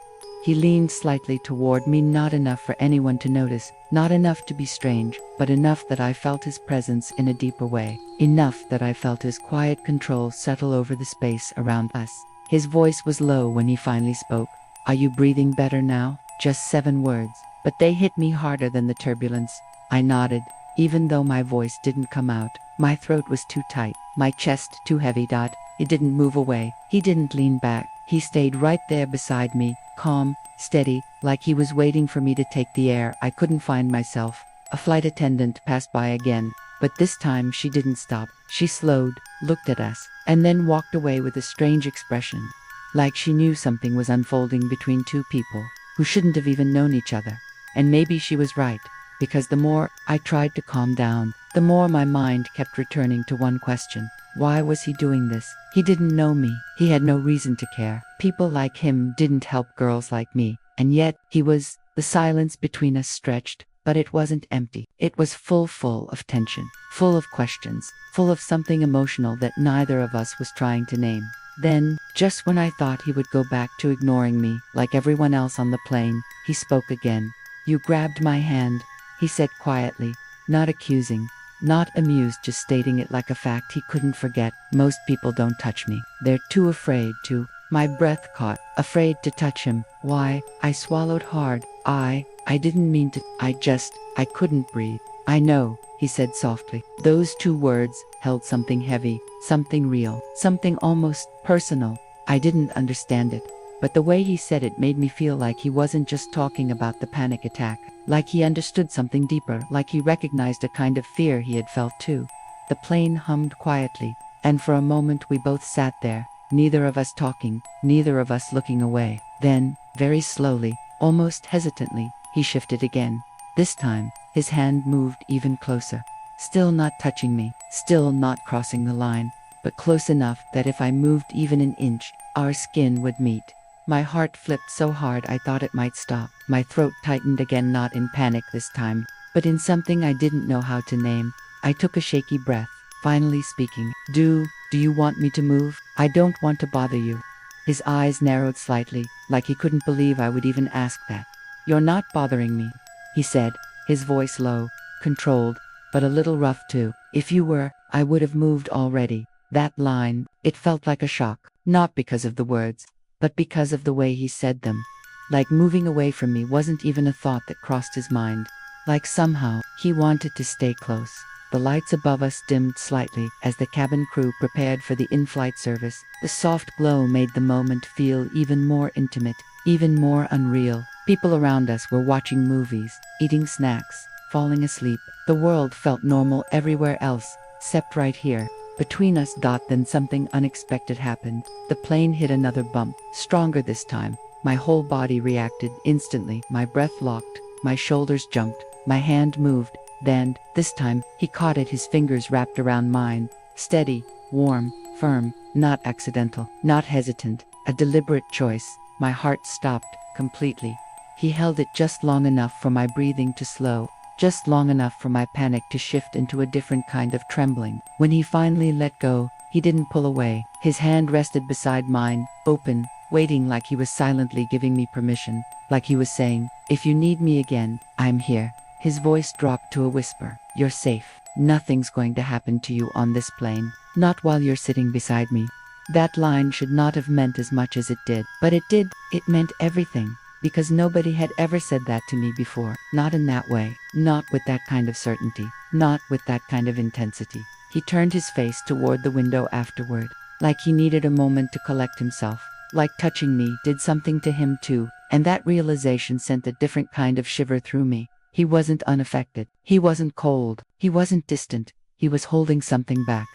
He leaned slightly toward me, not enough for anyone to notice, not enough to be strange, but enough that I felt his presence in a deeper way. Enough that I felt his quiet control settle over the space around us. His voice was low when he finally spoke. "Are you breathing better now?" Just 7 words, but they hit me harder than the turbulence. I nodded, even though my voice didn't come out. My throat was too tight, my chest too heavy. He didn't move away. He didn't lean back. He stayed right there beside me, calm, steady, like he was waiting for me to take the air. I couldn't find myself. A flight attendant passed by again, but this time she didn't stop. She slowed, looked at us, and then walked away with a strange expression, like she knew something was unfolding between two people who shouldn't have even known each other. And maybe she was right, because the more I tried to calm down, the more my mind kept returning to one question. Why was he doing this? He didn't know me. He had no reason to care. People like him didn't help girls like me. And yet, he was. The silence between us stretched, but it wasn't empty. It was full of tension, full of questions, full of something emotional that neither of us was trying to name. Then, just when I thought he would go back to ignoring me, like everyone else on the plane, he spoke again. "You grabbed my hand," he said quietly, not accusing, not amused, just stating it like a fact he couldn't forget. "Most people don't touch me. They're too afraid to." My breath caught, afraid to touch him. Why? I swallowed hard. I didn't mean to. I couldn't breathe. "I know," he said softly. Those 2 words held something heavy, something real, something almost personal. I didn't understand it, but the way he said it made me feel like he wasn't just talking about the panic attack, like he understood something deeper, like he recognized a kind of fear he had felt too. The plane hummed quietly, and for a moment we both sat there, neither of us talking, neither of us looking away. Then, very slowly, almost hesitantly, he shifted again. This time, his hand moved even closer. Still not touching me, still not crossing the line, but close enough that if I moved even an inch, our skin would meet. My heart flipped so hard I thought it might stop. My throat tightened again, not in panic this time, but in something I didn't know how to name. I took a shaky breath, finally speaking. Do you want me to move? I don't want to bother you." His eyes narrowed slightly, like he couldn't believe I would even ask that. "You're not bothering me," he said, his voice low, controlled, but a little rough too. "If you were, I would have moved already." That line, it felt like a shock, not because of the words, but because of the way he said them. Like moving away from me wasn't even a thought that crossed his mind. Like somehow, he wanted to stay close. The lights above us dimmed slightly as the cabin crew prepared for the in-flight service. The soft glow made the moment feel even more intimate, even more unreal. People around us were watching movies, eating snacks, falling asleep. The world felt normal everywhere else, except right here. Between us. Then something unexpected happened. The plane hit another bump, stronger this time. My whole body reacted instantly. My breath locked, my shoulders jumped, my hand moved. Then, this time, he caught it, his fingers wrapped around mine. Steady, warm, firm, not accidental, not hesitant, a deliberate choice. My heart stopped, completely. He held it just long enough for my breathing to slow, just long enough for my panic to shift into a different kind of trembling. When he finally let go, he didn't pull away. His hand rested beside mine, open, waiting, like he was silently giving me permission, like he was saying, "If you need me again, I'm here." His voice dropped to a whisper. "You're safe. Nothing's going to happen to you on this plane. Not while you're sitting beside me." That line should not have meant as much as it did, but it did. It meant everything. Because nobody had ever said that to me before. Not in that way. Not with that kind of certainty. Not with that kind of intensity. He turned his face toward the window afterward, like he needed a moment to collect himself. Like touching me did something to him too, and that realization sent a different kind of shiver through me. He wasn't unaffected. He wasn't cold. He wasn't distant. He was holding something back.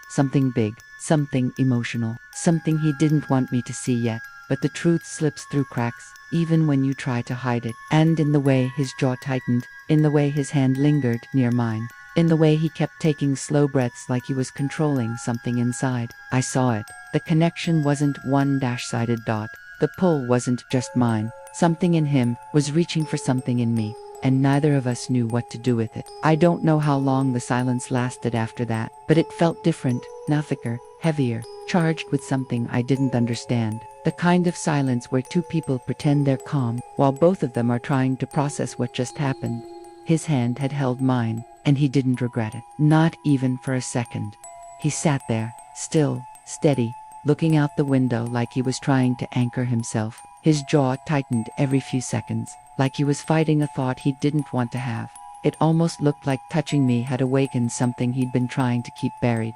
Something big. Something emotional. Something he didn't want me to see yet. But the truth slips through cracks, even when you try to hide it. And in the way his jaw tightened, in the way his hand lingered near mine, in the way he kept taking slow breaths like he was controlling something inside, I saw it. The connection wasn't one-sided. The pull wasn't just mine. Something in him was reaching for something in me. and neither of us knew what to do with it. I don't know how long the silence lasted after that, but it felt different, now thicker, heavier, charged with something I didn't understand. The kind of silence where two people pretend they're calm, while both of them are trying to process what just happened. His hand had held mine, and he didn't regret it, not even for a second. He sat there, still, steady, looking out the window like he was trying to anchor himself. His jaw tightened every few seconds, like he was fighting a thought he didn't want to have. It almost looked like touching me had awakened something he'd been trying to keep buried.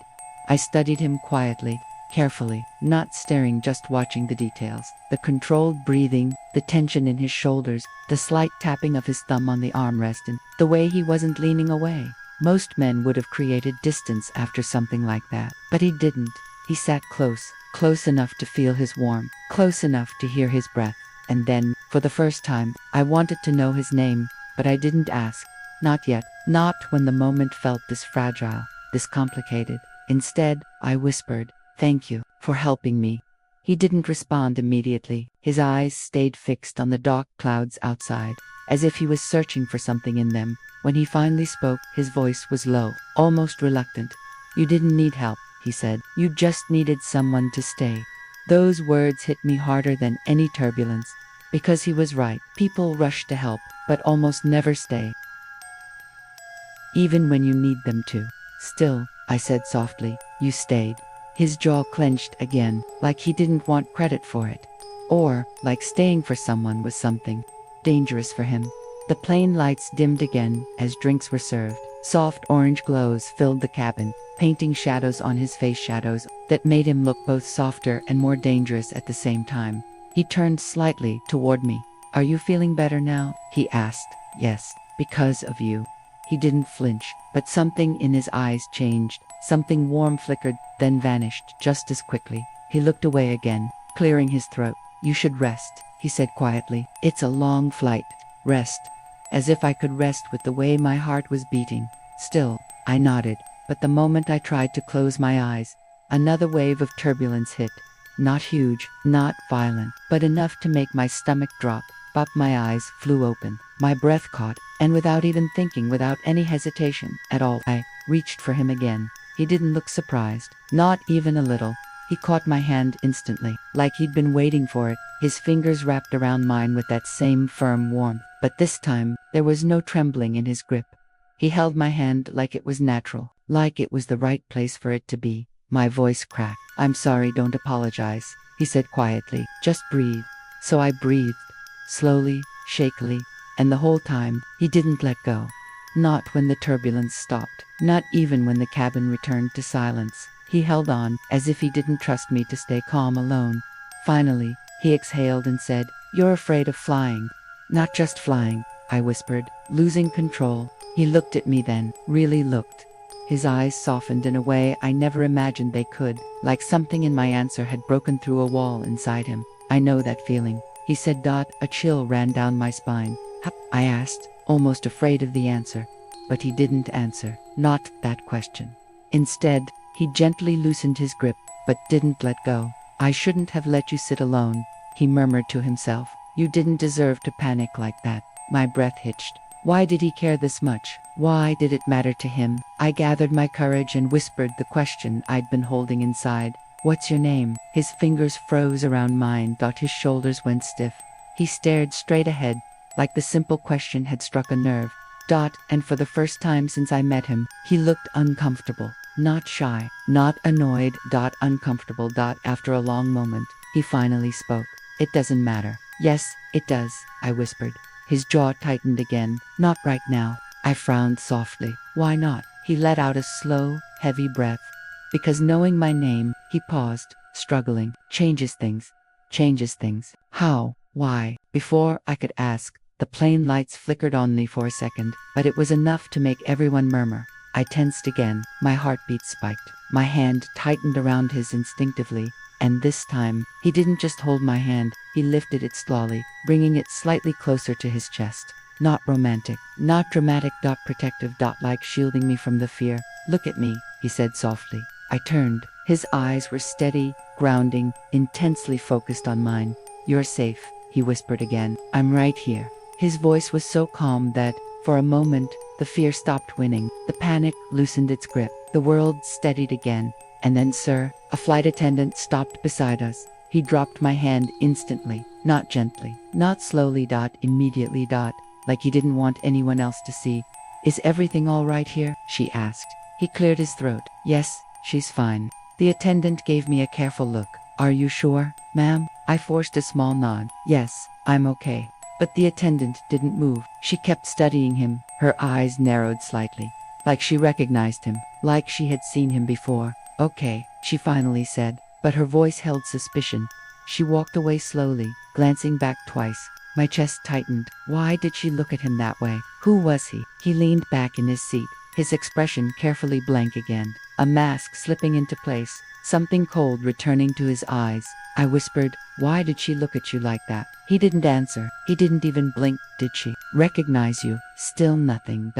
I studied him quietly, carefully, not staring, just watching the details. The controlled breathing, the tension in his shoulders, the slight tapping of his thumb on the armrest, and the way he wasn't leaning away. Most men would have created distance after something like that, but he didn't. He sat close, close enough to feel his warmth, close enough to hear his breath. And then, for the first time, I wanted to know his name, but I didn't ask. Not yet. Not when the moment felt this fragile, this complicated. Instead, I whispered, "Thank you for helping me." He didn't respond immediately. His eyes stayed fixed on the dark clouds outside, as if he was searching for something in them. When he finally spoke, his voice was low, almost reluctant. "You didn't need help," he said. "You just needed someone to stay." Those words hit me harder than any turbulence, because he was right. People rush to help, but almost never stay, even when you need them to. "Still," I said softly, "you stayed." His jaw clenched again, like he didn't want credit for it, or like staying for someone was something dangerous for him. The plane lights dimmed again as drinks were served. Soft orange glows filled the cabin, painting shadows on his face, shadows that made him look both softer and more dangerous at the same time. He turned slightly toward me. "Are you feeling better now?" he asked. "Yes, because of you." He didn't flinch, but something in his eyes changed. Something warm flickered, then vanished just as quickly. He looked away again, clearing his throat. "You should rest," he said quietly. "It's a long flight. Rest." As if I could rest with the way my heart was beating. Still, I nodded, but the moment I tried to close my eyes, another wave of turbulence hit. Not huge, not violent, but enough to make my stomach drop. But my eyes flew open, my breath caught, and without even thinking, without any hesitation at all, I reached for him again. He didn't look surprised, not even a little. He caught my hand instantly, like he'd been waiting for it, his fingers wrapped around mine with that same firm warmth. But this time, there was no trembling in his grip. He held my hand like it was natural, like it was the right place for it to be. My voice cracked. "I'm sorry, don't apologize," he said quietly. "Just breathe." So I breathed, slowly, shakily, and the whole time, he didn't let go. Not when the turbulence stopped, not even when the cabin returned to silence. He held on, as if he didn't trust me to stay calm alone. Finally, he exhaled and said, "You're afraid of flying." "Not just flying," I whispered, losing control. He looked at me then, really looked. His eyes softened in a way I never imagined they could, like something in my answer had broken through a wall inside him. "I know that feeling," he said. A chill ran down my spine. "How?" I asked, almost afraid of the answer. But he didn't answer, not that question. Instead, he gently loosened his grip, but didn't let go. "I shouldn't have let you sit alone," he murmured to himself. "You didn't deserve to panic like that." My breath hitched. Why did he care this much? Why did it matter to him? I gathered my courage and whispered the question I'd been holding inside. "What's your name?" His fingers froze around mine. His shoulders went stiff. He stared straight ahead, like the simple question had struck a nerve. And for the first time since I met him, he looked uncomfortable. Not shy, not annoyed. Uncomfortable. After a long moment, he finally spoke. "It doesn't matter." "Yes, it does," I whispered. His jaw tightened again. "Not right now." I frowned softly. "Why not?" He let out a slow, heavy breath. "Because knowing my name," he paused, struggling, changes things. Changes things. "How? Why?" Before I could ask, the plane lights flickered on me for a second, but it was enough to make everyone murmur. I tensed again. My heartbeat spiked. My hand tightened around his instinctively. And this time, he didn't just hold my hand, he lifted it slowly, bringing it slightly closer to his chest. Not romantic, not dramatic. Protective. Like shielding me from the fear. "Look at me," he said softly. I turned. His eyes were steady, grounding, intensely focused on mine. "You're safe," he whispered again. "I'm right here." His voice was so calm that, for a moment, the fear stopped winning. The panic loosened its grip. The world steadied again. And then, sir, a flight attendant stopped beside us. He dropped my hand instantly, not gently, not slowly, immediately, like he didn't want anyone else to see. Is everything all right here? She asked. He cleared his throat. Yes, she's fine. The attendant gave me a careful look. Are you sure, ma'am? I forced a small nod. Yes, I'm okay. But the attendant didn't move. She kept studying him. Her eyes narrowed slightly, like she recognized him, like she had seen him before. Okay, she finally said, but her voice held suspicion. She walked away slowly, glancing back twice. My chest tightened. Why did she look at him that way? Who was he? He leaned back in his seat, his expression carefully blank again, a mask slipping into place, something cold returning to his eyes. I whispered, why did she look at you like that? He didn't answer. He didn't even blink. Did she recognize you? Still nothing.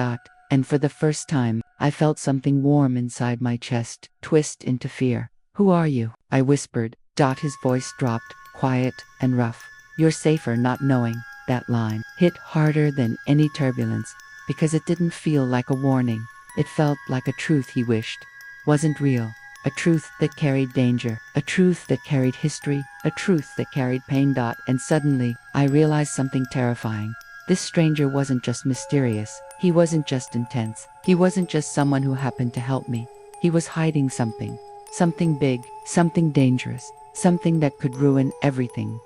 And for the first time, I felt something warm inside my chest twist into fear. Who are you? I whispered. His voice dropped, quiet and rough. You're safer not knowing. That line hit harder than any turbulence, because it didn't feel like a warning. It felt like a truth he wished wasn't real. A truth that carried danger, a truth that carried history, a truth that carried pain. And suddenly, I realized something terrifying. This stranger wasn't just mysterious. He wasn't just intense. He wasn't just someone who happened to help me. He was hiding something. Something big, something dangerous, something that could ruin everything.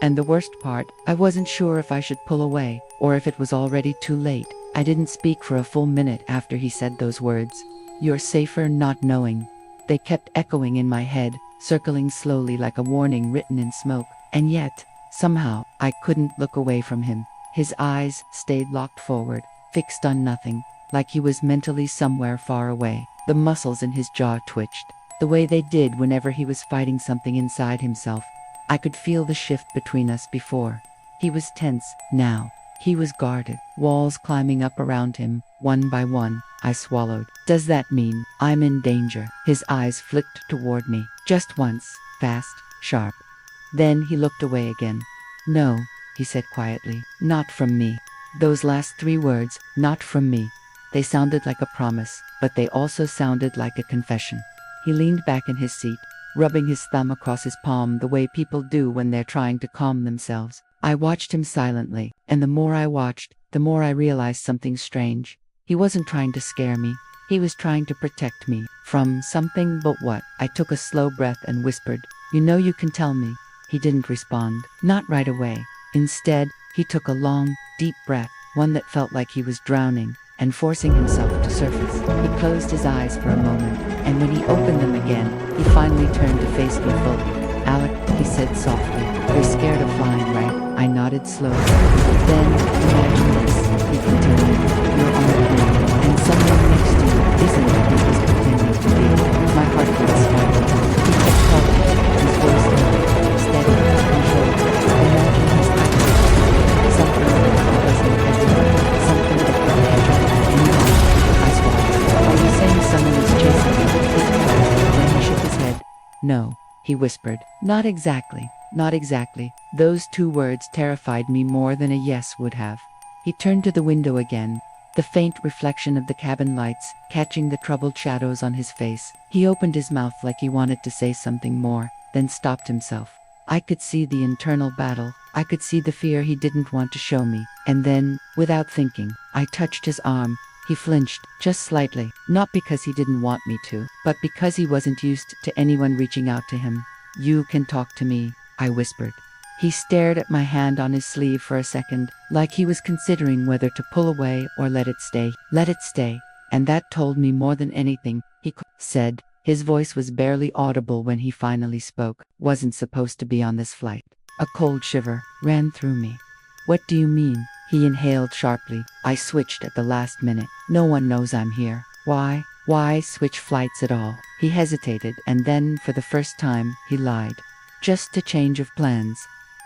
And the worst part, I wasn't sure if I should pull away, or if it was already too late. I didn't speak for a full minute after he said those words. You're safer not knowing. They kept echoing in my head, circling slowly like a warning written in smoke. And yet, somehow, I couldn't look away from him. His eyes stayed locked forward, fixed on nothing, like he was mentally somewhere far away. The muscles in his jaw twitched, the way they did whenever he was fighting something inside himself. I could feel the shift between us before. He was tense. Now, he was guarded, walls climbing up around him, one by one. I swallowed. Does that mean I'm in danger? His eyes flicked toward me, just once, fast, sharp. Then he looked away again. No, he said quietly, not from me. Those last 3 words, not from me. They sounded like a promise, but they also sounded like a confession. He leaned back in his seat, rubbing his thumb across his palm the way people do when they're trying to calm themselves. I watched him silently, and the more I watched, the more I realized something strange. He wasn't trying to scare me. He was trying to protect me from something, but what? I took a slow breath and whispered, you know you can tell me. He didn't respond, not right away. Instead, he took a long, deep breath, one that felt like he was drowning and forcing himself to surface. He closed his eyes for a moment, and when he opened them again, he finally turned to face me fully. Alec, he said softly, you're scared of flying, right? I nodded slowly. Then, imagine this, he continued. You're on a plane, and someone next to you isn't who he was pretending to be. My heart beat slightly. He kept talking, his voice low, steady, controlled. Imagine his actions. Something that wasn't everywhere. Something that could enter anyone. I swallowed. Are you saying someone is chasing you? Then he shook his head. No, he whispered. Not exactly. Not exactly. Those 2 words terrified me more than a yes would have. He turned to the window again, the faint reflection of the cabin lights catching the troubled shadows on his face. He opened his mouth like he wanted to say something more, then stopped himself. I could see the internal battle. I could see the fear he didn't want to show me. And then, without thinking, I touched his arm. He flinched, just slightly, not because he didn't want me to, but because he wasn't used to anyone reaching out to him. You can talk to me, I whispered. He stared at my hand on his sleeve for a second, like he was considering whether to pull away or let it stay. Let it stay. And that told me more than anything he said. His voice was barely audible when he finally spoke. Wasn't supposed to be on this flight. A cold shiver ran through me. What do you mean? He inhaled sharply. I switched at the last minute. No one knows I'm here. Why? Why switch flights at all? He hesitated, and then, for the first time, he lied. Just a change of plans.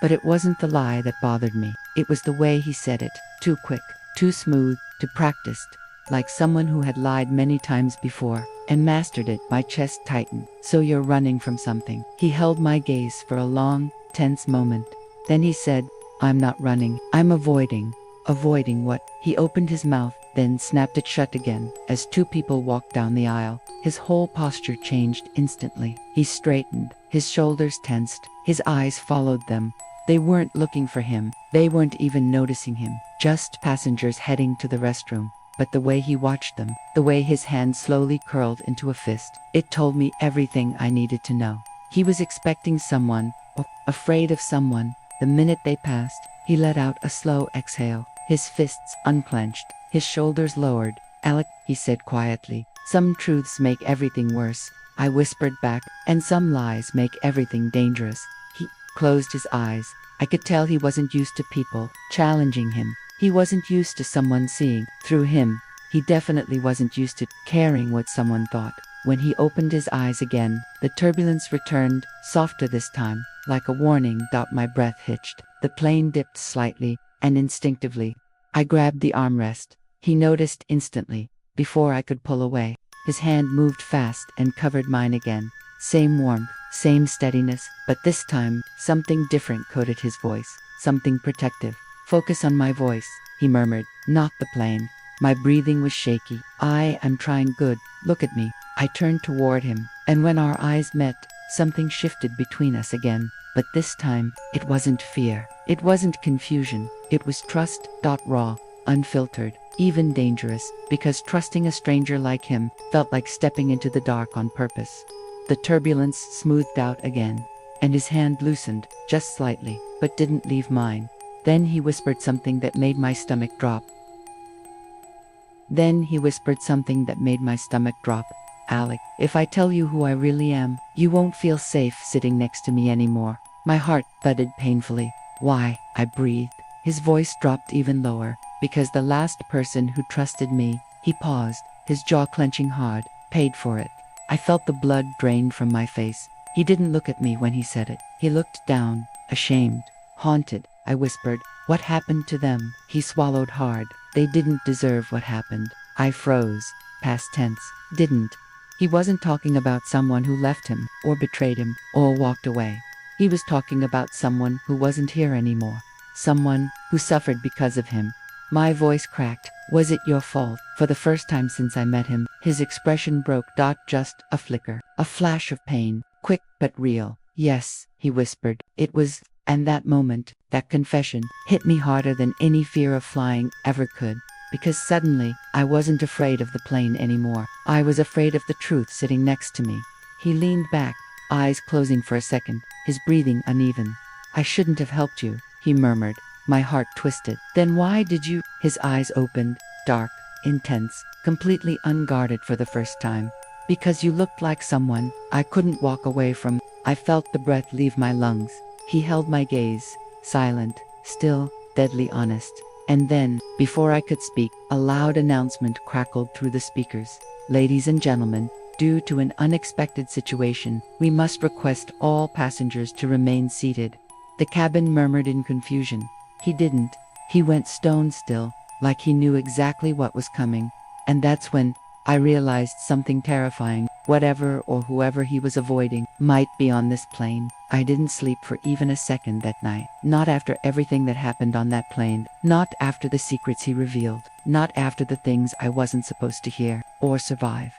But it wasn't the lie that bothered me. It was the way he said it. Too quick, too smooth, too practiced. Like someone who had lied many times before and mastered it. My chest tightened. So you're running from something. He held my gaze for a long, tense moment. Then he said, I'm not running. I'm avoiding. Avoiding what? He opened his mouth, then snapped it shut again. As two people walked down the aisle, his whole posture changed instantly. He straightened, his shoulders tensed, his eyes followed them. They weren't looking for him, they weren't even noticing him, just passengers heading to the restroom. But the way he watched them, the way his hand slowly curled into a fist, it told me everything I needed to know. He was expecting someone, or afraid of someone. The minute they passed, he let out a slow exhale, his fists unclenched, his shoulders lowered. "Alec," he said quietly, "some truths make everything worse." I whispered back, "And some lies make everything dangerous." He closed his eyes. I could tell he wasn't used to people challenging him. He wasn't used to someone seeing through him. He definitely wasn't used to caring what someone thought. When he opened his eyes again, the turbulence returned, softer this time, like a warning. My breath hitched. The plane dipped slightly, and instinctively, I grabbed the armrest. He noticed instantly, before I could pull away. His hand moved fast and covered mine again. Same warmth, same steadiness, but this time, something different coated his voice, something protective. "Focus on my voice," he murmured, "not the plane." My breathing was shaky. "I'm trying good. Look at me." I turned toward him, and when our eyes met, something shifted between us again. But this time, it wasn't fear. It wasn't confusion. It was trust. Raw, unfiltered, even dangerous, because trusting a stranger like him felt like stepping into the dark on purpose. The turbulence smoothed out again, and his hand loosened, just slightly, but didn't leave mine. Then he whispered something that made my stomach drop. "Alec, if I tell you who I really am, you won't feel safe sitting next to me anymore." My heart thudded painfully. "Why?" I breathed. His voice dropped even lower. "Because the last person who trusted me," he paused, his jaw clenching hard, "paid for it." I felt the blood drain from my face. He didn't look at me when he said it. He looked down, ashamed, haunted. I whispered, "What happened to them?" He swallowed hard. "They didn't deserve what happened." I froze. Past tense. Didn't. He wasn't talking about someone who left him, or betrayed him, or walked away. He was talking about someone who wasn't here anymore. Someone who suffered because of him. My voice cracked. "Was it your fault?" For the first time since I met him, his expression broke. Just a flicker. A flash of pain. Quick but real. "Yes," he whispered. "It was." And that moment, that confession, hit me harder than any fear of flying ever could. Because suddenly, I wasn't afraid of the plane anymore. I was afraid of the truth sitting next to me. He leaned back, eyes closing for a second, his breathing uneven. "I shouldn't have helped you," he murmured. My heart twisted. "Then why did you?" His eyes opened, dark, intense, completely unguarded for the first time. "Because you looked like someone I couldn't walk away from." I felt the breath leave my lungs. He held my gaze, silent, still, deadly honest. And then, before I could speak, a loud announcement crackled through the speakers. "Ladies and gentlemen, due to an unexpected situation, we must request all passengers to remain seated." The cabin murmured in confusion. He didn't. He went stone still, like he knew exactly what was coming. And that's when I realized something terrifying. Whatever or whoever he was avoiding might be on this plane. I didn't sleep for even a second that night. Not after everything that happened on that plane. Not after the secrets he revealed. Not after the things I wasn't supposed to hear or survive.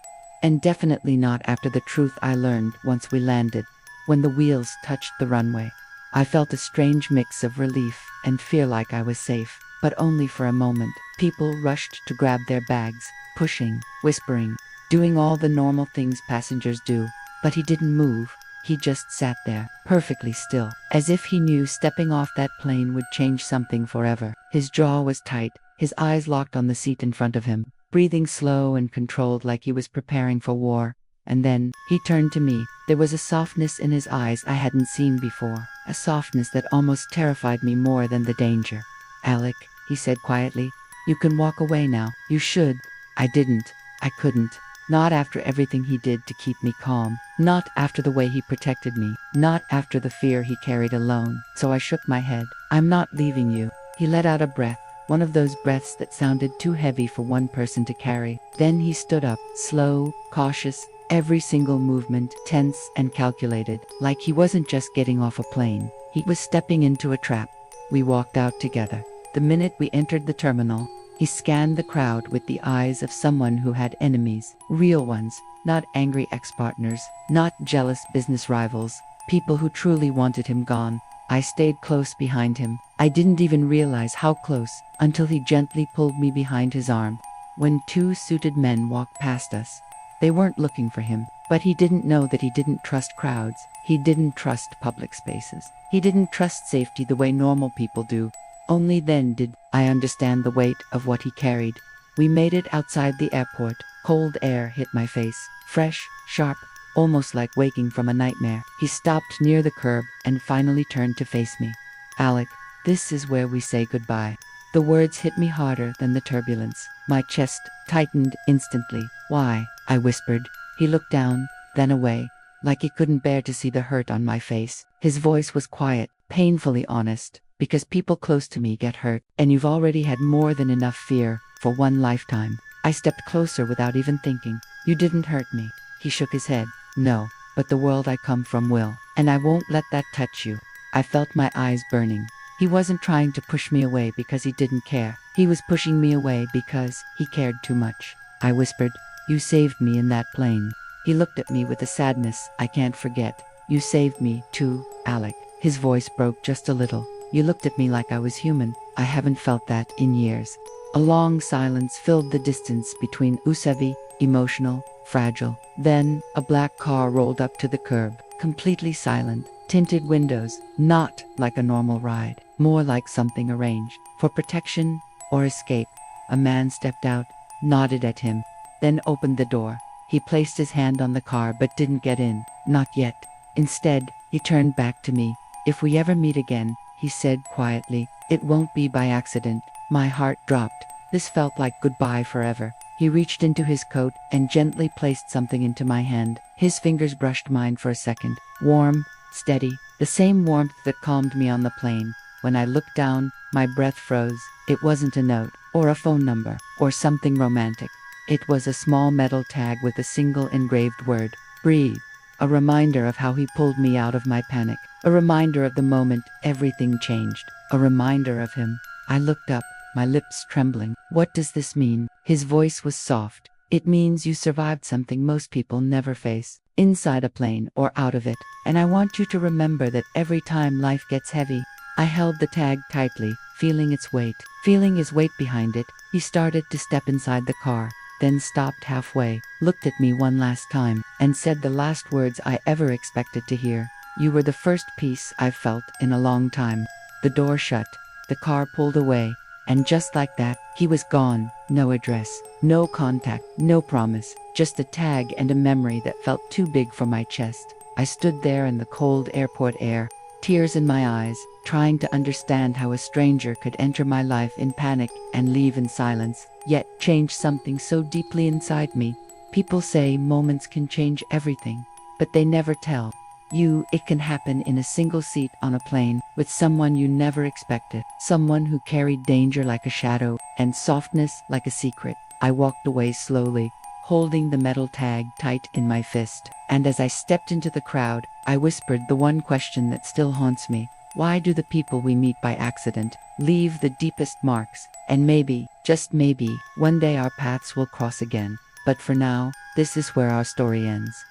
And definitely not after the truth I learned once we landed. When the wheels touched the runway, I felt a strange mix of relief and fear, like I was safe. But only for a moment. People rushed to grab their bags, pushing, whispering, doing all the normal things passengers do. But he didn't move. He just sat there, perfectly still, as if he knew stepping off that plane would change something forever. His jaw was tight, his eyes locked on the seat in front of him, breathing slow and controlled like he was preparing for war. And then, he turned to me. There was a softness in his eyes I hadn't seen before, a softness that almost terrified me more than the danger. "Alec," he said quietly, "you can walk away now. You should." I didn't. I couldn't. Not after everything he did to keep me calm. Not after the way he protected me. Not after the fear he carried alone. So I shook my head. "I'm not leaving you." He let out a breath. One of those breaths that sounded too heavy for one person to carry. Then he stood up, slow, cautious, every single movement tense and calculated, like he wasn't just getting off a plane. He was stepping into a trap. We walked out together. The minute we entered the terminal, he scanned the crowd with the eyes of someone who had enemies, real ones, not angry ex-partners, not jealous business rivals, people who truly wanted him gone. I stayed close behind him. I didn't even realize how close until he gently pulled me behind his arm. When two suited men walked past us, they weren't looking for him, but he didn't know that he didn't trust crowds. He didn't trust public spaces. He didn't trust safety the way normal people do. Only then did I understand the weight of what he carried. We made it outside the airport. Cold air hit my face, fresh, sharp, almost like waking from a nightmare. He stopped near the curb and finally turned to face me. "Alec, this is where we say goodbye." The words hit me harder than the turbulence. My chest tightened instantly. "Why?" I whispered. He looked down, then away, like he couldn't bear to see the hurt on my face. His voice was quiet, painfully honest. "Because people close to me get hurt, and you've already had more than enough fear for one lifetime." I stepped closer without even thinking. "You didn't hurt me." He shook his head. "No, but the world I come from will, and I won't let that touch you." I felt my eyes burning. He wasn't trying to push me away because he didn't care. He was pushing me away because he cared too much. I whispered, "You saved me in that plane." He looked at me with a sadness I can't forget. "You saved me too, Alec." His voice broke just a little. "You looked at me like I was human. I haven't felt that in years." A long silence filled the distance between Usavi, emotional, fragile. Then, a black car rolled up to the curb, completely silent, tinted windows, not like a normal ride, more like something arranged for protection or escape. A man stepped out, nodded at him, then opened the door. He placed his hand on the car but didn't get in, not yet. Instead, he turned back to me. "If we ever meet again," he said quietly, "it won't be by accident." My heart dropped. This felt like goodbye forever. He reached into his coat and gently placed something into my hand. His fingers brushed mine for a second. Warm, steady, the same warmth that calmed me on the plane. When I looked down, my breath froze. It wasn't a note, or a phone number, or something romantic. It was a small metal tag with a single engraved word, "Breathe." A reminder of how he pulled me out of my panic. A reminder of the moment everything changed. A reminder of him. I looked up, my lips trembling. "What does this mean?" His voice was soft. "It means you survived something most people never face, inside a plane or out of it. And I want you to remember that every time life gets heavy." I held the tag tightly, feeling its weight, feeling his weight behind it. He started to step inside the car, then stopped halfway, looked at me one last time, and said the last words I ever expected to hear. "You were the first peace I've felt in a long time." The door shut, the car pulled away, and just like that, he was gone. No address, no contact, no promise, just a tag and a memory that felt too big for my chest. I stood there in the cold airport air, tears in my eyes, trying to understand how a stranger could enter my life in panic and leave in silence, yet change something so deeply inside me. People say moments can change everything, but they never tell you it can happen in a single seat on a plane with someone you never expected, someone who carried danger like a shadow and softness like a secret. I walked away slowly, holding the metal tag tight in my fist, and as I stepped into the crowd, I whispered the one question that still haunts me. Why do the people we meet by accident leave the deepest marks? And maybe, just maybe, one day our paths will cross again. But for now, this is where our story ends.